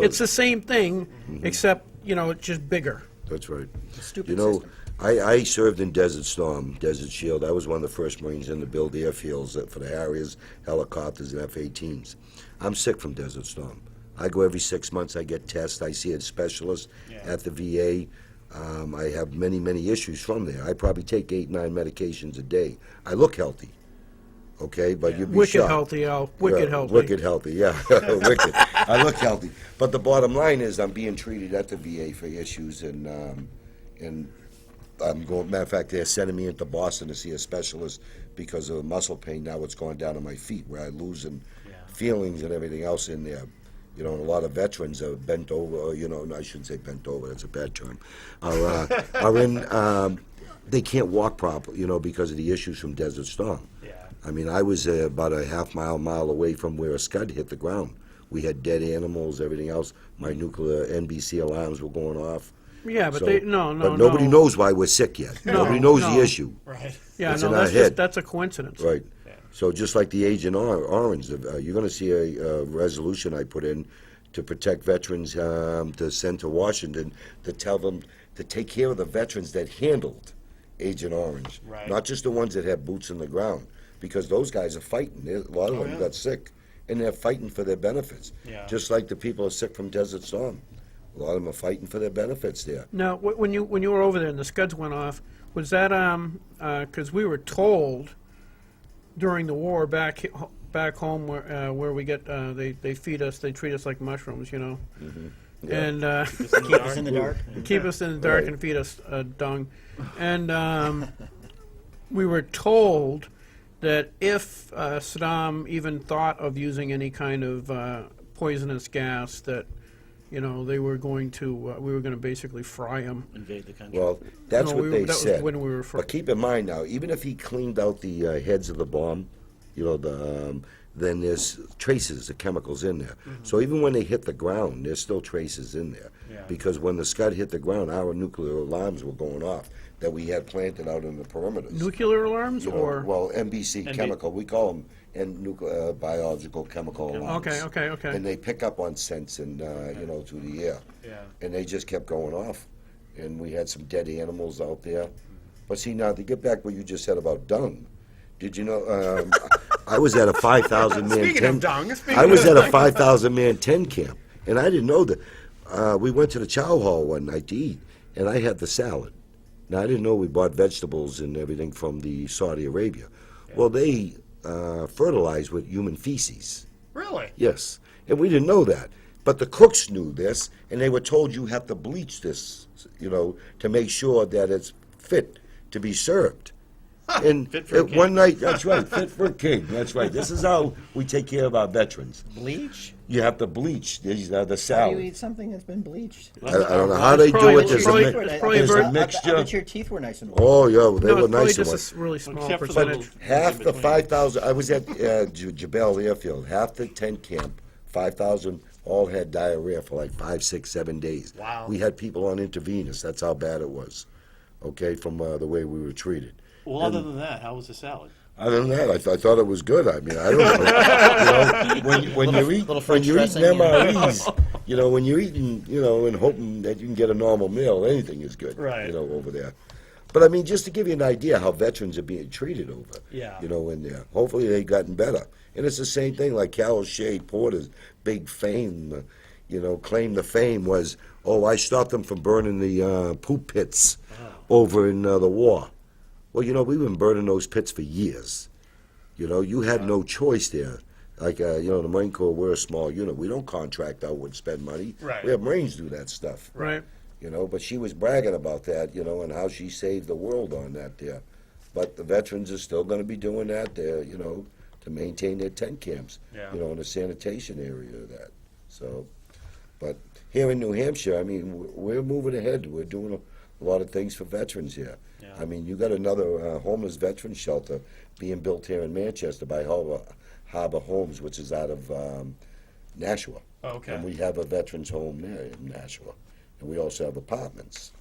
It's the same thing, except, it's just bigger. That's right. Stupid You know, system. I served in Desert Storm, Desert Shield. I was one of the first Marines in to build airfields for the Harriers, helicopters, and F-18s. I'm sick from Desert Storm. I go every 6 months. I get tests. I see a specialist at the VA. I have many, many issues from there. I probably take 8, 9 medications a day. I look healthy. Okay, but you'd be Wicked shocked. healthy, Al. Wicked healthy. Wicked healthy, yeah. Wicked. I look healthy. But the bottom line is I'm being treated at the VA for issues, and I'm going, matter of fact, they're sending me into Boston to see a specialist because of muscle pain. Now it's going down to my feet where I'm losing feelings and everything else in there. You know, and a lot of veterans are bent over, I shouldn't say bent over, that's a bad term, are in, they can't walk properly, because of the issues from Desert Storm. Yeah. I mean, I was about a mile away from where a Scud hit the ground. We had dead animals, everything else. My nuclear NBC alarms were going off. Yeah, but So- no. But nobody knows why we're sick yet. No, Nobody knows no. the issue. Right. Yeah, It's no, in our that's head. that's a coincidence. Right. So just like the Agent Orange, you're going to see a resolution I put in to protect veterans, to send to Washington, to tell them to take care of the veterans that handled Agent Orange, Right. not just the ones that have boots in the ground, because those guys are fighting. A lot of them yeah. got sick, and they're fighting for their benefits. Yeah. Just like the people are sick from Desert Storm. A lot of them are fighting for their benefits there. Now, when you were over there and the Scuds went off, was that because we were told during the war back home where we get they feed us, they treat us like mushrooms, you know, and Keep us in the dark. keep us in the dark Right. and feed us dung, and we were told that if Saddam even thought of using any kind of poisonous gas, that they were going to we were going to basically fry him. Invade the country. Well, that's No, what we- they that was said. when we were But keep in mind now, even if he cleaned out the heads of the bomb, then there's traces of chemicals in there. So even when they hit the ground, there's still traces in there. Yeah. Because when the Scud hit the ground, our nuclear alarms were going off that we had planted out in the perimeters. Nuclear alarms You know, or well, NBC chemical, we call them nuclear biological chemical alarms. okay. And they pick up on scents and through the air. Yeah. And they just kept going off, and we had some dead animals out there. But see, now to get back what you just said about dung, did you know? I was at a 5,000 man Speaking of tent. dung, speaking I was of at a dung. 5,000 man tent camp, and I didn't know that. We went to the chow hall one night to eat, and I had the salad. Now I didn't know we bought vegetables and everything from the Saudi Arabia. Well, they fertilize with human feces. Really? Yes, and we didn't know that. But the cooks knew this, and they were told you have to bleach this, to make sure that it's fit to be served. And Fit for a king. one night, that's right, fit for a king. That's right. This is how we take care of our veterans. Bleach? You have to bleach these the How do you salad. eat something that's been bleached? I don't know how they probably- do it. it's There's probably- a, it's probably there's very- a I mixture. bet your teeth were nice and white. Oh yeah, they No, were it's probably nice and just white. a really small Except for the percentage. little- Half the between. 5,000, I was at Jebel Airfield, half the tent camp, 5,000 all had diarrhea for like 5, 6, 7 days. Wow. We had people on intravenous, that's how bad it was, okay, from the way we were treated. Well, other than that, how was the salad? Other than that, I thought it was good. I mean, I don't know. when you're eating little French when you're eating dressing, MREs, when you're eating, and hoping that you can get a normal meal, anything is good, Right. over there. But I mean, just to give you an idea how veterans are being treated over, Yeah. in there. Hopefully they've gotten better. And it's the same thing like Carol Shea Porter's big fame, claim to fame was, I stopped them from burning the poop pits over in the war. Well, we've been burning those pits for years. You had no choice there. Like, the Marine Corps, we're a small unit. We don't contract out and spend money. Right. We have Marines do that stuff. Right. But she was bragging about that, and how she saved the world on that there. But the veterans are still going to be doing that there, to maintain their tent camps, Yeah. in the sanitation area of that. So, but here in New Hampshire, I mean, we're moving ahead. We're doing a lot of things for veterans here. Yeah. I mean, you got another homeless veteran shelter being built here in Manchester by Harbor Homes, which is out of Nashua. Oh, okay. And we have a veterans home there in Nashua. And we also have apartments.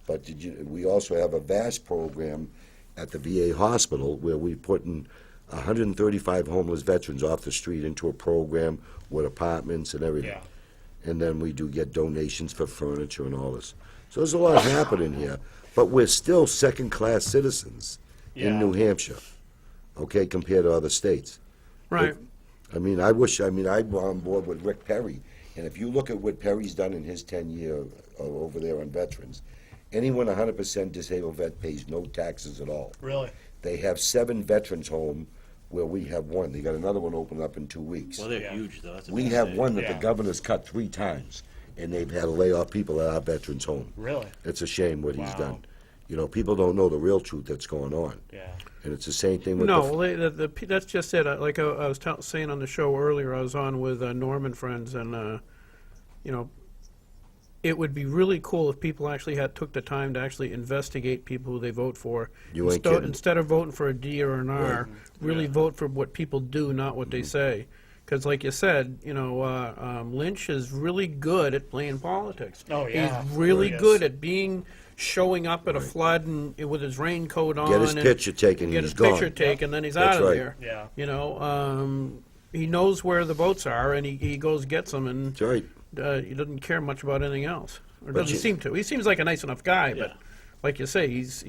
But we also have a vast program at the VA hospital where we put in 135 homeless veterans off the street into a program with apartments and everything. Yeah. And then we do get donations for furniture and all this. So there's a lot happening here. But we're still second-class citizens in Yeah. New Hampshire, okay, compared to other states. Right. I'm on board with Rick Perry. And if you look at what Perry's done in his 10 year over there on veterans, anyone 100% disabled vet pays no taxes at all. Really? They have 7 veterans home where we have 1. They got another one open up in 2 weeks. Well, they're Yeah. huge, though. That's a We big have state. one that Yeah. the governor's cut 3 times, and they've had to lay off people at our veterans home. Really? It's a shame what he's Wow. done. People don't know the real truth that's going on. Yeah. And it's the same thing with No, well, that's just it. Like I was saying on the show earlier, I was on with Norman Friends, and it would be really cool if people actually took the time to actually investigate people who they vote for. You ain't kidding. Instead of voting for a D or an R, really vote for what people do, not what they say. Because, like you said, Lynch is really good at playing politics. Oh, yeah. He's really He is. good at showing up at a flood and with his raincoat on. Get his and picture taken, Get he's his picture gone. taken, then he's That's out of right. there. Yeah. He knows where the votes are, and he goes gets them, and That's right. he doesn't care much about anything else, or But doesn't you- seem to. He seems like a nice enough guy, Yeah. but like you say, he's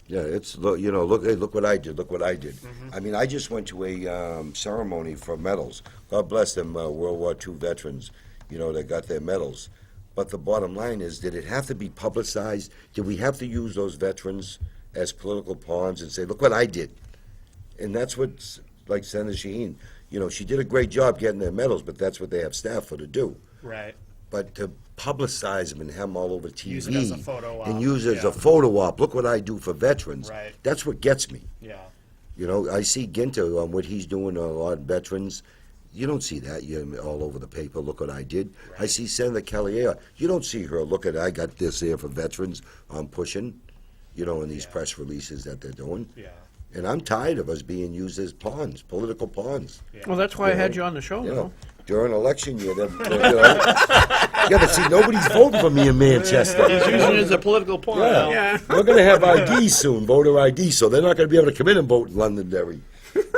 Yeah, it's look, hey, look what I did. Look what I did. I mean, I just went to a ceremony for medals. God bless them, World War II veterans. That got their medals. But the bottom line is, did it have to be publicized? Did we have to use those veterans as political pawns and say, look what I did? And that's what, like Senator Shaheen, she did a great job getting their medals, but that's what they have staff for to do. Right. But to publicize them and have them all over TV Use it as a photo op, and use it as yeah. a photo op, look what I do for veterans. Right. That's what gets me. Yeah. I see Ginter on what he's doing a lot of veterans. You don't see that all over the paper. Look what I did. Right. I see Senator Callier. You don't see her. Look at I got this here for veterans. I'm pushing. In these Yeah. press releases that they're doing. Yeah. And I'm tired of us being used as pawns, political pawns. well. That's why I Yeah. had you on the show, though. During election year, yeah, but see, nobody's voting for me in Manchester. He's using it as a political point. Yeah. Yeah. We're going to have ID soon, voter ID, so they're not going to be able to come in and vote in Londonderry.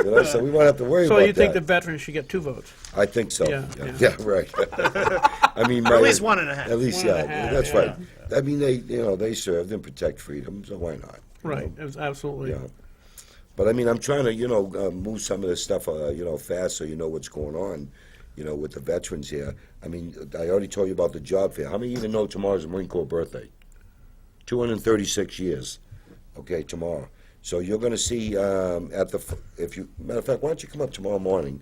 So we won't have to worry So about you think the that. veterans should get 2 votes? I think so. Yeah, Yeah, right. I mean, Or at least 1.5. At least, One and a half, that's yeah. right. I mean, they served and protect freedom, so why not? Right. Absolutely. Yeah. But I mean, I'm trying to, move some of this stuff, fast so you know what's going on, with the veterans here. I mean, I already told you about the job fair. How many even know tomorrow's the Marine Corps birthday? 236 years. Okay, tomorrow. So you're going to see matter of fact, why don't you come up tomorrow morning?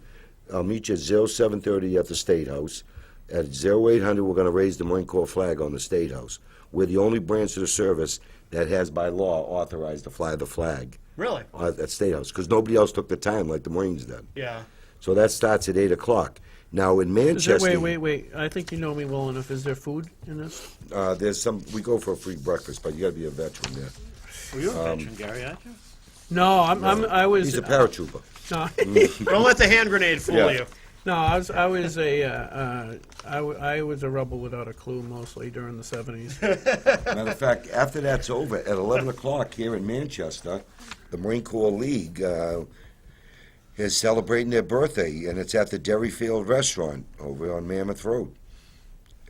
I'll meet you at 0730 at the State House. At 0800, we're going to raise the Marine Corps flag on the State House. We're the only branch of the service that has by law authorized to fly the flag Really? at State House, because nobody else took the time like the Marines did. Yeah. So that starts at 8 o'clock. Now in Is there, Manchester, wait. I think you know me well enough. Is there food in this? there's we go for a free breakfast, but you got to be a veteran there. Were you a veteran, Gary, aren't you? No, I was. He's a paratrooper. No, Don't let the hand grenade fool Yeah. you. no, I was I was a rebel without a clue mostly during the 70s. Matter of fact, after that's over, at 11 o'clock here in Manchester, the Marine Corps League is celebrating their birthday, and it's at the Derryfield Restaurant over on Mammoth Road.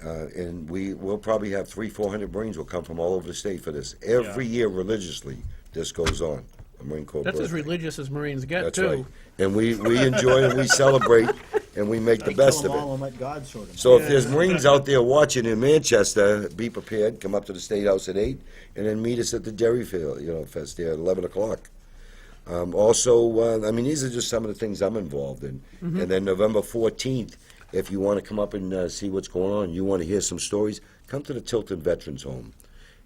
And we'll probably have 300-400 Marines will come from all over the state for this. Every year, religiously, this goes on. A Marine Corps That's as birthday. religious as Marines get, That's too. right. And we enjoy and we celebrate, and we make the best of it. and let God sort them. So if there's Marines out there watching in Manchester, be prepared. Come up to the State House at 8, and then meet us at the Derryfield, Fest there at 11 o'clock. Also, I mean, these are just some of the things I'm involved in. And then November 14th, if you want to come up and see what's going on, you want to hear some stories, come to the Tilton Veterans Home.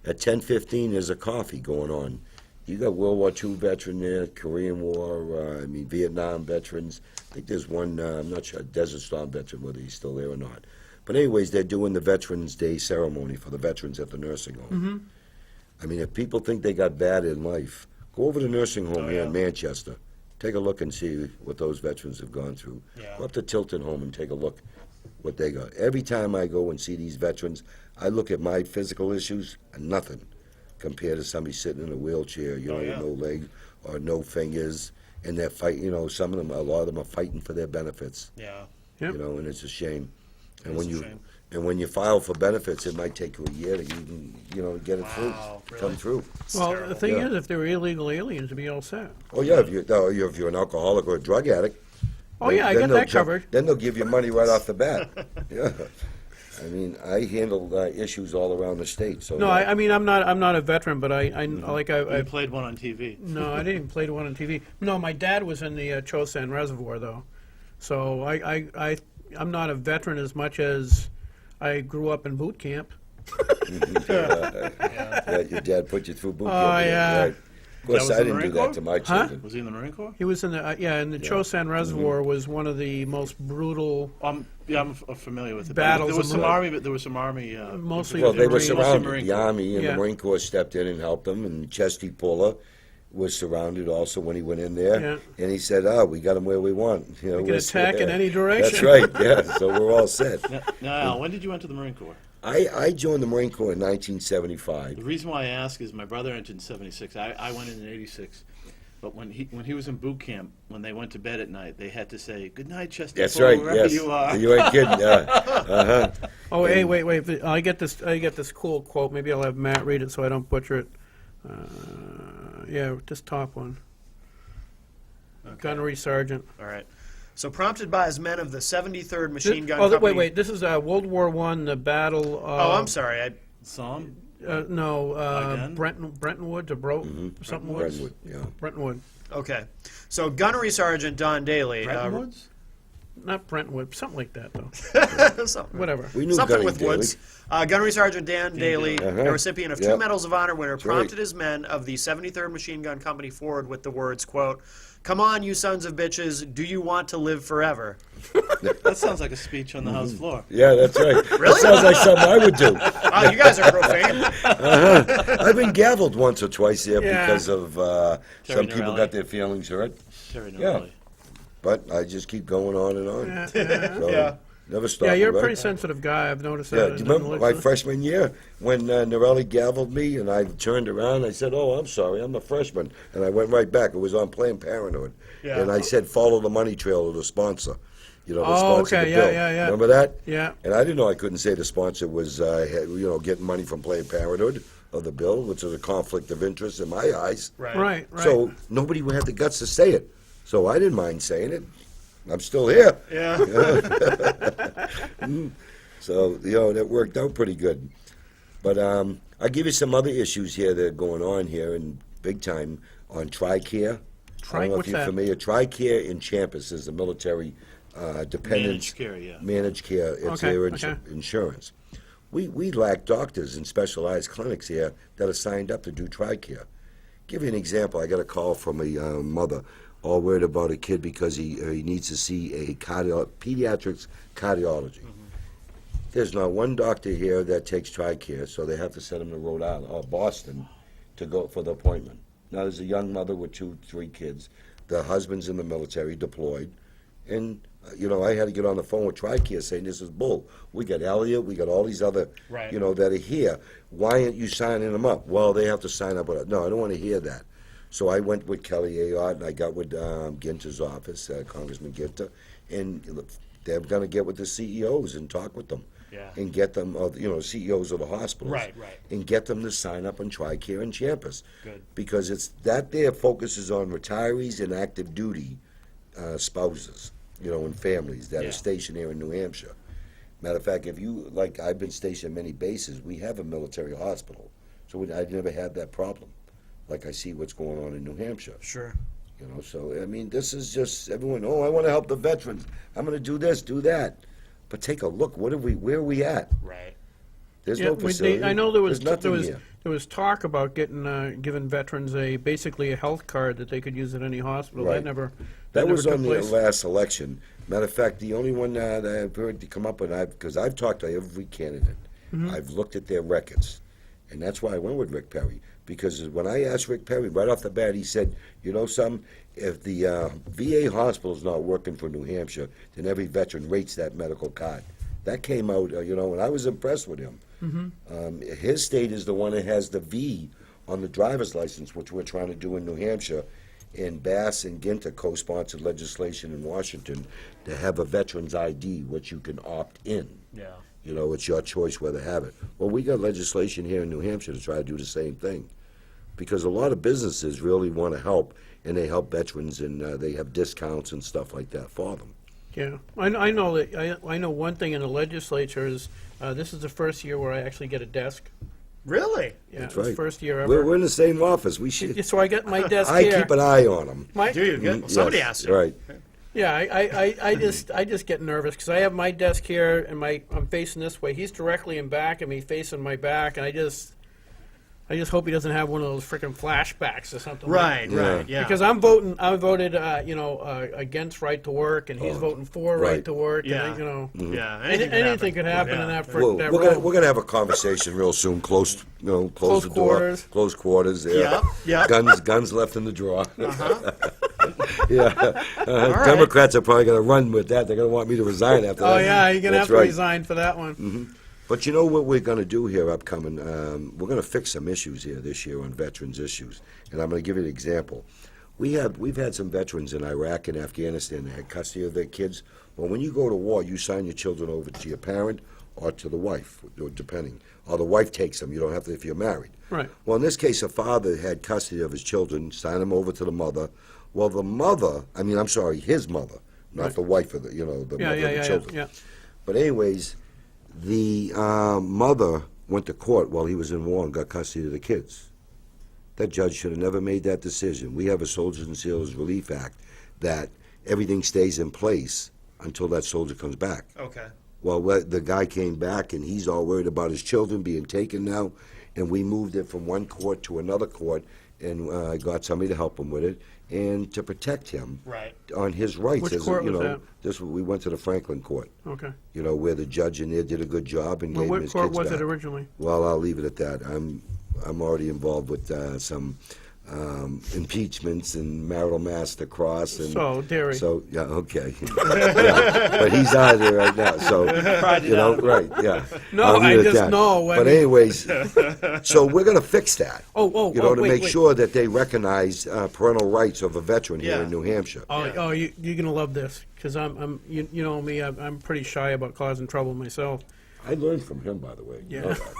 At 10:15, there's a coffee going on. You got World War II veteran there, Korean War, Vietnam veterans. I think there's one, I'm not sure, Desert Storm veteran, whether he's still there or not. But anyways, they're doing the Veterans Day ceremony for the veterans at the nursing home. I mean, if people think they got bad in life, go over to the nursing home here in Manchester. Take a look and see what those veterans have gone through. Yeah. Go up to Tilton Home and take a look what they got. Every time I go and see these veterans, I look at my physical issues and nothing compared to somebody sitting in a wheelchair, yeah. with no legs or no fingers, and they're fighting. Some of them, a lot of them are fighting for their benefits. Yeah. Yep. And it's a shame. And It when is a you shame. and when you file for benefits, it might take you a year to even get it Wow, through, really? come through. Well, terrible. the thing Yeah. is, if they were illegal aliens, to be all set. Oh yeah, if you're an alcoholic or a drug addict. Oh, yeah, I then got they'll that covered. Then they'll give you money right off the bat. Yeah. I mean, I handle issues all around the state. So No, I mean, I'm not a veteran, but I You played one on TV. no, I didn't even play one on TV. No, my dad was in the Chosin Reservoir, though. So I'm not a veteran as much as I grew up in boot camp. yeah, your dad put you through boot Oh, camp. yeah. Right. Of course, That was I in the didn't do Marine that Corps? to my Huh? children. Was he in the Marine Corps? He was in the and the Chosin Reservoir was one of the most brutal. Yeah, I'm familiar with it. Battles There was of some Marine- army, but there was some army. Mostly Well, they were Marine- surrounded. Marine The Corps. Army and Yeah. the Marine Corps stepped in and helped them, and Chesty Puller was surrounded also when he went in there. Yeah. And he said, we got him where we want. You know, We can we're attack in there." any direction. That's right, yeah, so we're all set. Now, Al, when did you enter the Marine Corps? I joined the Marine Corps in The 1975. reason why I ask is my brother entered in '76. I went in '86. But when he was in boot camp, when they went to bed at night, they had to say, "Good night, Chester." That's Fuller, right, wherever yes. you are. You ain't kidding, uh-huh. Oh, hey, wait! I get this cool quote. Maybe I'll have Matt read it so I don't butcher it. Yeah, this top one. Gunnery sergeant. All right. So prompted by his men of the 73rd Machine Gun Company. Wait! This is World War One. The battle. Oh, I'm sorry. Psalm. No, Again? Brenton Woods or something Woods. Brentwood, yeah. Brenton Wood, Okay. So Gunnery Sergeant Don Daly. Bretton Woods? not Brentwood, something like that though. Something. Whatever. We knew Something Gunny with Daly. Woods. Gunnery Sergeant Dan Daly, Uh-huh. a recipient of two Yeah. Medals of Honor winner, right. prompted his men of the 73rd Machine Gun Company forward with the words, quote, "Come on, you sons of bitches, do you want to live forever?" That sounds like a speech on the House floor. Yeah, that's right. Really? That sounds like something I would do. Wow, you guys are profane. I've been gavelled once or twice there Yeah. because of some people Norelli. got their feelings hurt. Terry Yeah. Norelli. But I just keep going on and on. So, Yeah. never stop. Yeah, you're a right? pretty sensitive guy. I've noticed Yeah, that. do you remember my freshman year when Norelli gavelled me and I turned around? I said, "Oh, I'm sorry, I'm a freshman," and I went right back. It was on Planned Parenthood, Yeah. and I said, "Follow the money trail of the sponsor." You know, the Oh, sponsor okay, the yeah, bill. yeah, yeah. Remember that? Yeah. And I didn't know I couldn't say the sponsor was, getting money from Planned Parenthood of the bill, which is a conflict of interest in my eyes. Right. So nobody had the guts to say it. So I didn't mind saying it. I'm still here. Yeah. So, that worked out pretty good. But I'll give you some other issues here that are going on here and big time on TRICARE. I don't know What's if you're that? familiar. TRICARE in Champus is the military dependent Managed care, yeah. managed care. It's Okay, their okay. insurance. We lack doctors in specialized clinics here that are signed up to do TRICARE. Give you an example. I got a call from a mother, all worried about a kid because he needs to see a pediatrics cardiology. There's not one doctor here that takes TRICARE, so they have to send him to Rhode Island or Boston to go for the appointment. Now, there's a young mother with 3 kids. The husband's in the military, deployed. And, I had to get on the phone with TRICARE saying, this is bull. We got Elliot, we got all these other, Right. that are here. Why aren't you signing them up? Well, they have to sign up with us. No, I don't want to hear that. So I went with Kelly Ayotte, and I got with Ginter's office, Congressman Ginter, and they're going to get with the CEOs and talk with them. Yeah. And get them, CEOs of the hospitals. Right. And get them to sign up on TRICARE and Champus. Good. Because it's that there focuses on retirees and active duty spouses, and families that Yeah. are stationed here in New Hampshire. Matter of fact, I've been stationed at many bases, we have a military hospital. So I've never had that problem. Like I see what's going on in New Hampshire. Sure. So, this is just everyone, I want to help the veterans. I'm going to do this, do that. But take a look, where are we at? Right. There's Yeah, no facility. I know there was There's nothing here. there was talk about giving veterans basically a health card that they could use at any hospital. Right. That never That never was took on the place. last election. Matter of fact, the only one that I've heard to come up with, because I've talked to every candidate, I've looked at their records, and that's why I went with Rick Perry. Because when I asked Rick Perry right off the bat, he said, if the VA hospital is not working for New Hampshire, then every veteran rates that medical card. That came out, and I was impressed with him. His state is the one that has the V on the driver's license, which we're trying to do in New Hampshire. And Bass and Ginter co-sponsored legislation in Washington to have a veteran's ID, which you can opt in. Yeah. It's your choice whether to have it. Well, we got legislation here in New Hampshire to try to do the same thing. Because a lot of businesses really want to help, and they help veterans, and they have discounts and stuff like that for them. Yeah, I know that. I know one thing in the legislature is this is the first year where I actually get a desk. Really? Yeah, That's it's the right. first year We're ever. in the same office. We should. So I get my desk I here. keep an eye on them. My- Do you? Good. Well, somebody asked you. Right. Yeah, I just get nervous because I have my desk here and I'm facing this way. He's directly in back of me, facing my back, and I just I just hope he doesn't have one of those freaking flashbacks or something. Right, Yeah. right, yeah. Because I voted, against right to work, and he's voting for right right. to work. Yeah. And, yeah, anything could happen in that. Well, that we're room. gonna have a conversation real soon. Close Close the door. quarters. Close quarters. Yeah. Yep. Guns left in the drawer. Uh-huh. Yeah. right. Democrats are probably gonna run with that. They're gonna want me to resign after that. Oh yeah, you're gonna That's have to right. resign for that one. But you know what we're going to do here upcoming? We're going to fix some issues here this year on veterans issues, and I'm going to give you an example. We've had some veterans in Iraq and Afghanistan that had custody of their kids. Well, when you go to war, you sign your children over to your parent or to the wife, depending. Or the wife takes them. You don't have to if you're married. Right. Well, in this case, a father had custody of his children, signed them over to the mother. Well, his mother, not the wife of the Yeah, mother of the yeah. children. But anyways, the mother went to court while he was in war and got custody of the kids. That judge should have never made that decision. We have a Soldiers and Sailors Relief Act that everything stays in place until that soldier comes back. Okay. Well, the guy came back, and he's all worried about his children being taken now, and we moved it from one court to another court, and got somebody to help him with it, and to protect him Right. on his rights. Which as court was we went to the Franklin court. Okay. Where the judge in there did a good job and Well, gave him what his court kids was back. it originally? Well, I'll leave it at that. I'm already involved with some impeachments and marital master cross and So, dairy. So yeah, okay. Yeah, but he's out of there right now. So right, yeah. No, I'll leave I it at just that. know, I But mean- anyways, so we're going to fix that. Oh, to make wait. sure that they recognize parental rights of a veteran here Yeah. in New Hampshire. You're gonna love this because you know me. I'm pretty shy about causing trouble myself. I learned from him, by the way. You know Yeah. that.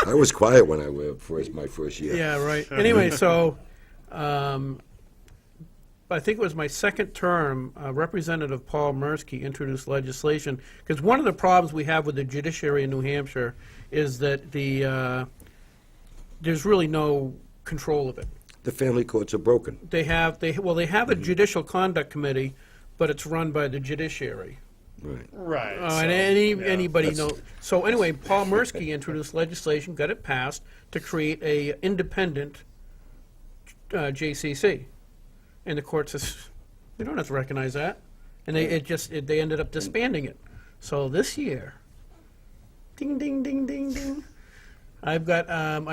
I was quiet when I was my first year. Yeah, right. Anyway, so I think it was my second term, Representative Paul Mirsky introduced legislation, because one of the problems we have with the judiciary in New Hampshire is that there's really no control of it. The family courts are broken. They have a judicial conduct committee, but it's run by the judiciary. Right. Right. And anybody knows. So anyway, Paul Mirsky introduced legislation, got it passed, to create a independent JCC. And the court says, we don't have to recognize that. And they ended up disbanding it. So this year, ding, ding, ding, ding, ding. I've got, I'm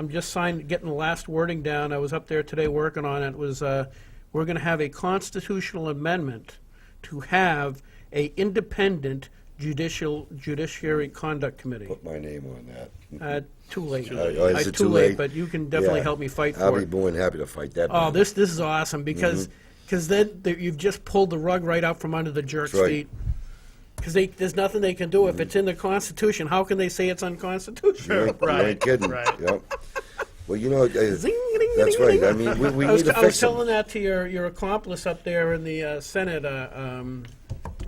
just getting the last wording down. I was up there today working on it. We're going to have a constitutional amendment to have a independent judiciary conduct committee. Put my name on that. Too late. Is it too late? But you can definitely Yeah. help me fight I'll for be it. more than happy to fight that. Oh, battle. this is awesome because then you've just pulled the rug right out from under the jerk's That's right. feet. Because there's nothing they can do if it's in the Constitution. How can they say it's unconstitutional? You ain't kidding. Right. Yep. Well, Zing, ding, that's ding, right. ding. I mean, we I was need to I was fix them. telling that to your accomplice up there in the Senate,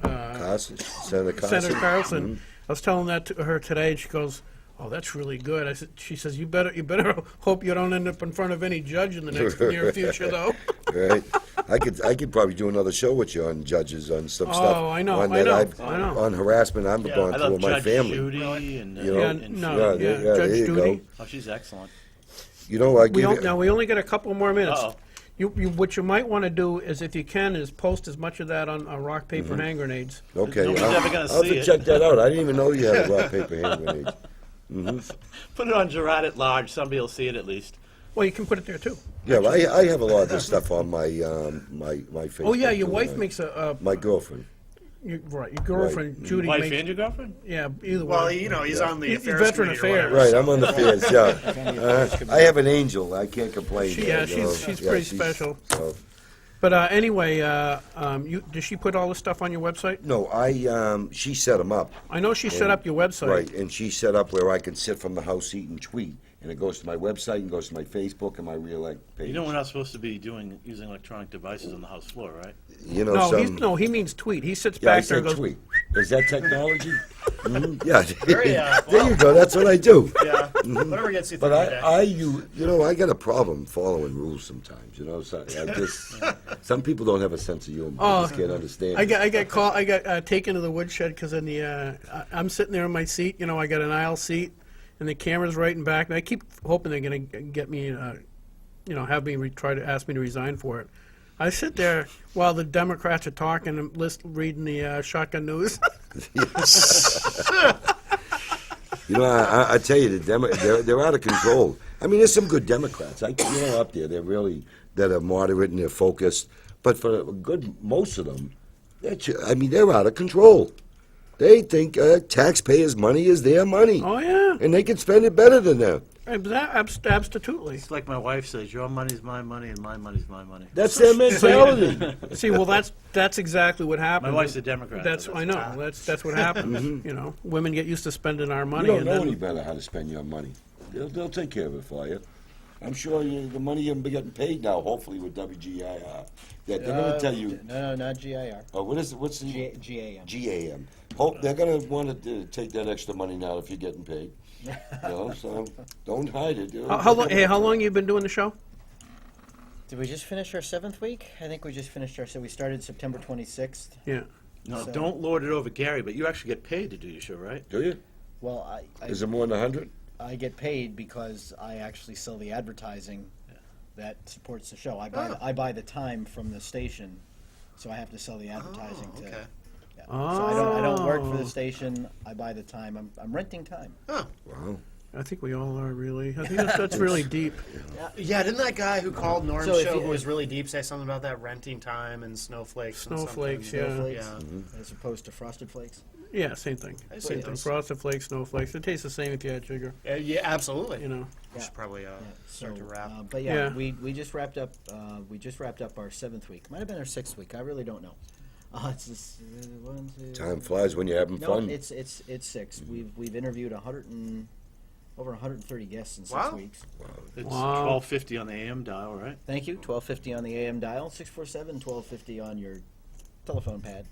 Carson, Senator Carson. Senator Carlson. I was telling that to her today, and she goes, "Oh, that's really good." She says, "You better hope you don't end up in front of any judge in the next near future, though." Right. I could probably do another show with you on judges on some stuff. Oh, I know, on I that know, I know. On harassment I've gone I through love with my Judge family. Judy and, You know, Yeah, and no, yeah, yeah, there Judge you Judy. go. oh, she's excellent. You know, I give you. We only got a couple more minutes. Uh-oh. What you might want to do is, if you can, is post as much of that on rock, paper, Mm-hmm. hand grenades. Okay, Nobody's I'll ever gonna have see to it. check that out. I didn't even know you had a rock paper hand grenade. Put it on Gerard at large. Somebody will see it at least. Well, you can put it there too. Yeah, well, I have a lot of this stuff on my my Facebook. Oh yeah, your too, wife right? makes a My girlfriend. your girlfriend Judy Wife makes. and your girlfriend? Yeah, either Well, one. he's on the He's affairs veteran committee or affairs. whatever. Right, I'm on the fairs. Yeah, I have an angel. I can't complain. She's Yeah, pretty special. So. But anyway, does she put all this stuff on your website? No, she set them up. I know she set up your website. Right, and she set up where I can sit from the house seat and tweet, and it goes to my website and goes to my Facebook and my Reelect page. You know we're not supposed to be using electronic devices on the House floor, right? You know, No, he means tweet. He sits Yeah, I back there and said goes, tweet. Is that technology? Yeah. Very, There you go. That's what I do. Yeah. Whatever gets you through But the day. I got a problem following rules sometimes. You know, so some people don't have a sense of humor. I just can't understand. I got taken to the woodshed because I'm sitting there in my seat. You know, I got an aisle seat, and the camera's right in back. And I keep hoping they're going to get me, have me try to ask me to resign for it. I sit there while the Democrats are talking and reading the Shotgun News. You know, I tell you, they're out of control. I mean, there's some good Democrats, up there. They're really that are moderate and they're focused. But for most of them, they're out of control. They think taxpayers' money is their money, Oh, yeah. and they can spend it better than that. Absolutely. It's like my wife says, your money's my money and my money's my money. That's their mentality. See, well, that's exactly what happened. My wife's a Democrat. That's so I know. That's what happens. Women get used to spending our You money, don't and know then any better how to spend your money. They'll take care of it for you. I'm sure the money you'll be getting paid now, hopefully with WGIR. They're going to tell you. No, not GIR. Oh, what's the GAM. GAM? Hope they're going to want to take that extra money now if you're getting paid. So don't hide it. how long you been doing the show? Did we just finish our 7th week? I think we just finished our. So we started September 26th. Yeah. No, So- don't lord it over Gary, but you actually get paid to do your show, right? Do you? Well, Is it more than 100? I get paid because I actually sell the advertising that supports the show. I buy the time from the station, so I have to sell the advertising to. okay. Yeah. So I don't work for Oh. the station. I buy the time. I'm renting time. Wow. I think we all are really. I think that's really deep. Yeah, didn't that guy who called Norm's So if show, you- who was really deep, say something about that renting time and snowflakes? and Snowflakes, something? yeah. Snowflakes, Yeah. as opposed to frosted flakes. Yeah, same thing. I Same see thing. those. Frosted Flakes, snowflakes. It tastes the same if you had sugar. Yeah, absolutely. You know. We should probably start to wrap. But Yeah. we just wrapped up. We just wrapped up our 7th week. Might have been our 6th week. I really don't know. It's just, 1, 2. Time flies when you're having No, fun. it's 6. We've interviewed over 130 guests in 6 Wow. weeks. It's Wow. 1250 on the AM dial, right? Thank you. 1250 on the AM dial, 647-1250 on your telephone pad.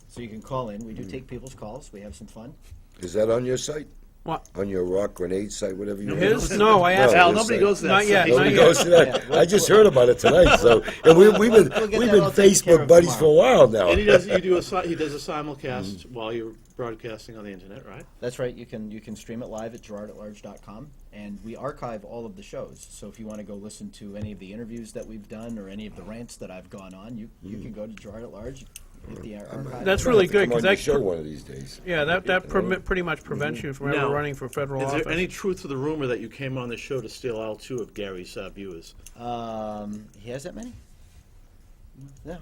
So you can call in. We do take people's calls. We have some fun. Is that on your site? What? On your rock grenade site, whatever you His? No, I asked. Al, his nobody site. goes to that. Not yet, site. not Nobody yet. goes to that. Yeah, I just heard about it tonight. So, and we've been We'll get that all taken care Facebook of buddies tomorrow. for a while now. And he does a simulcast while you're broadcasting on the internet, right? That's right. You can stream it live at gerardatlarge.com, and we archive all of the shows. So if you want to go listen to any of the interviews that we've done or any of the rants that I've gone on, you can go to Gerard at Large, hit the archive. That's I'm gonna really have to good come on because your that show one of these days. yeah that pretty much prevents you from ever Now, running for federal Is office. there any truth to the rumor that you came on the show to steal all 2 of Gary's viewers? He has that many? No.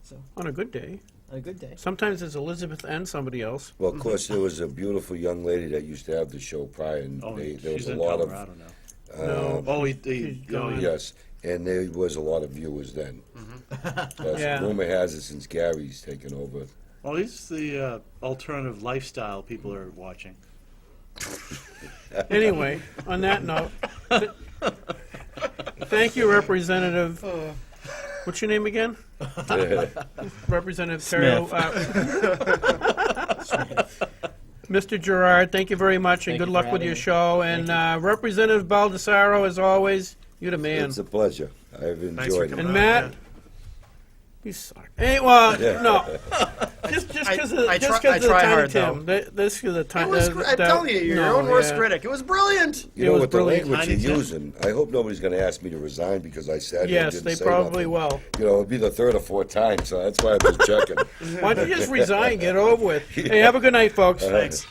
So On a good day. a good day. Sometimes it's Elizabeth and somebody else. Well, of course, there was a beautiful young lady that used to have the show prior, and Oh, there was she's a in lot Colorado of now. No. Oh, He's gone. yes, and there was a lot of viewers then. Yeah. Rumor has it since Gary's taken over. Well, he's the alternative lifestyle people are watching. Anyway, on that note, thank you, Representative. What's your name again? Representative Terrio. Mr. Gerard, thank you very much, and Thank good you luck for with having your me. show. And Representative Baldessaro, as always, you're the man. It's a pleasure. I've for enjoyed it. coming And on, Matt, you suck. Hey, well, no, just because of I just try because of hard, Tiny though. Tim. This is the It time. was, I'm telling you, you're your own worst critic. It was brilliant. You It know, was with the brilliant. language Tiny you're Tim. using, I hope nobody's going to ask me to resign because I sat here and Yes, didn't they say probably nothing. will. You know, it'll be the 3rd or 4th time, so that's why I've been checking. Why don't you just resign, get over with? Hey, have a good night, folks. Thanks.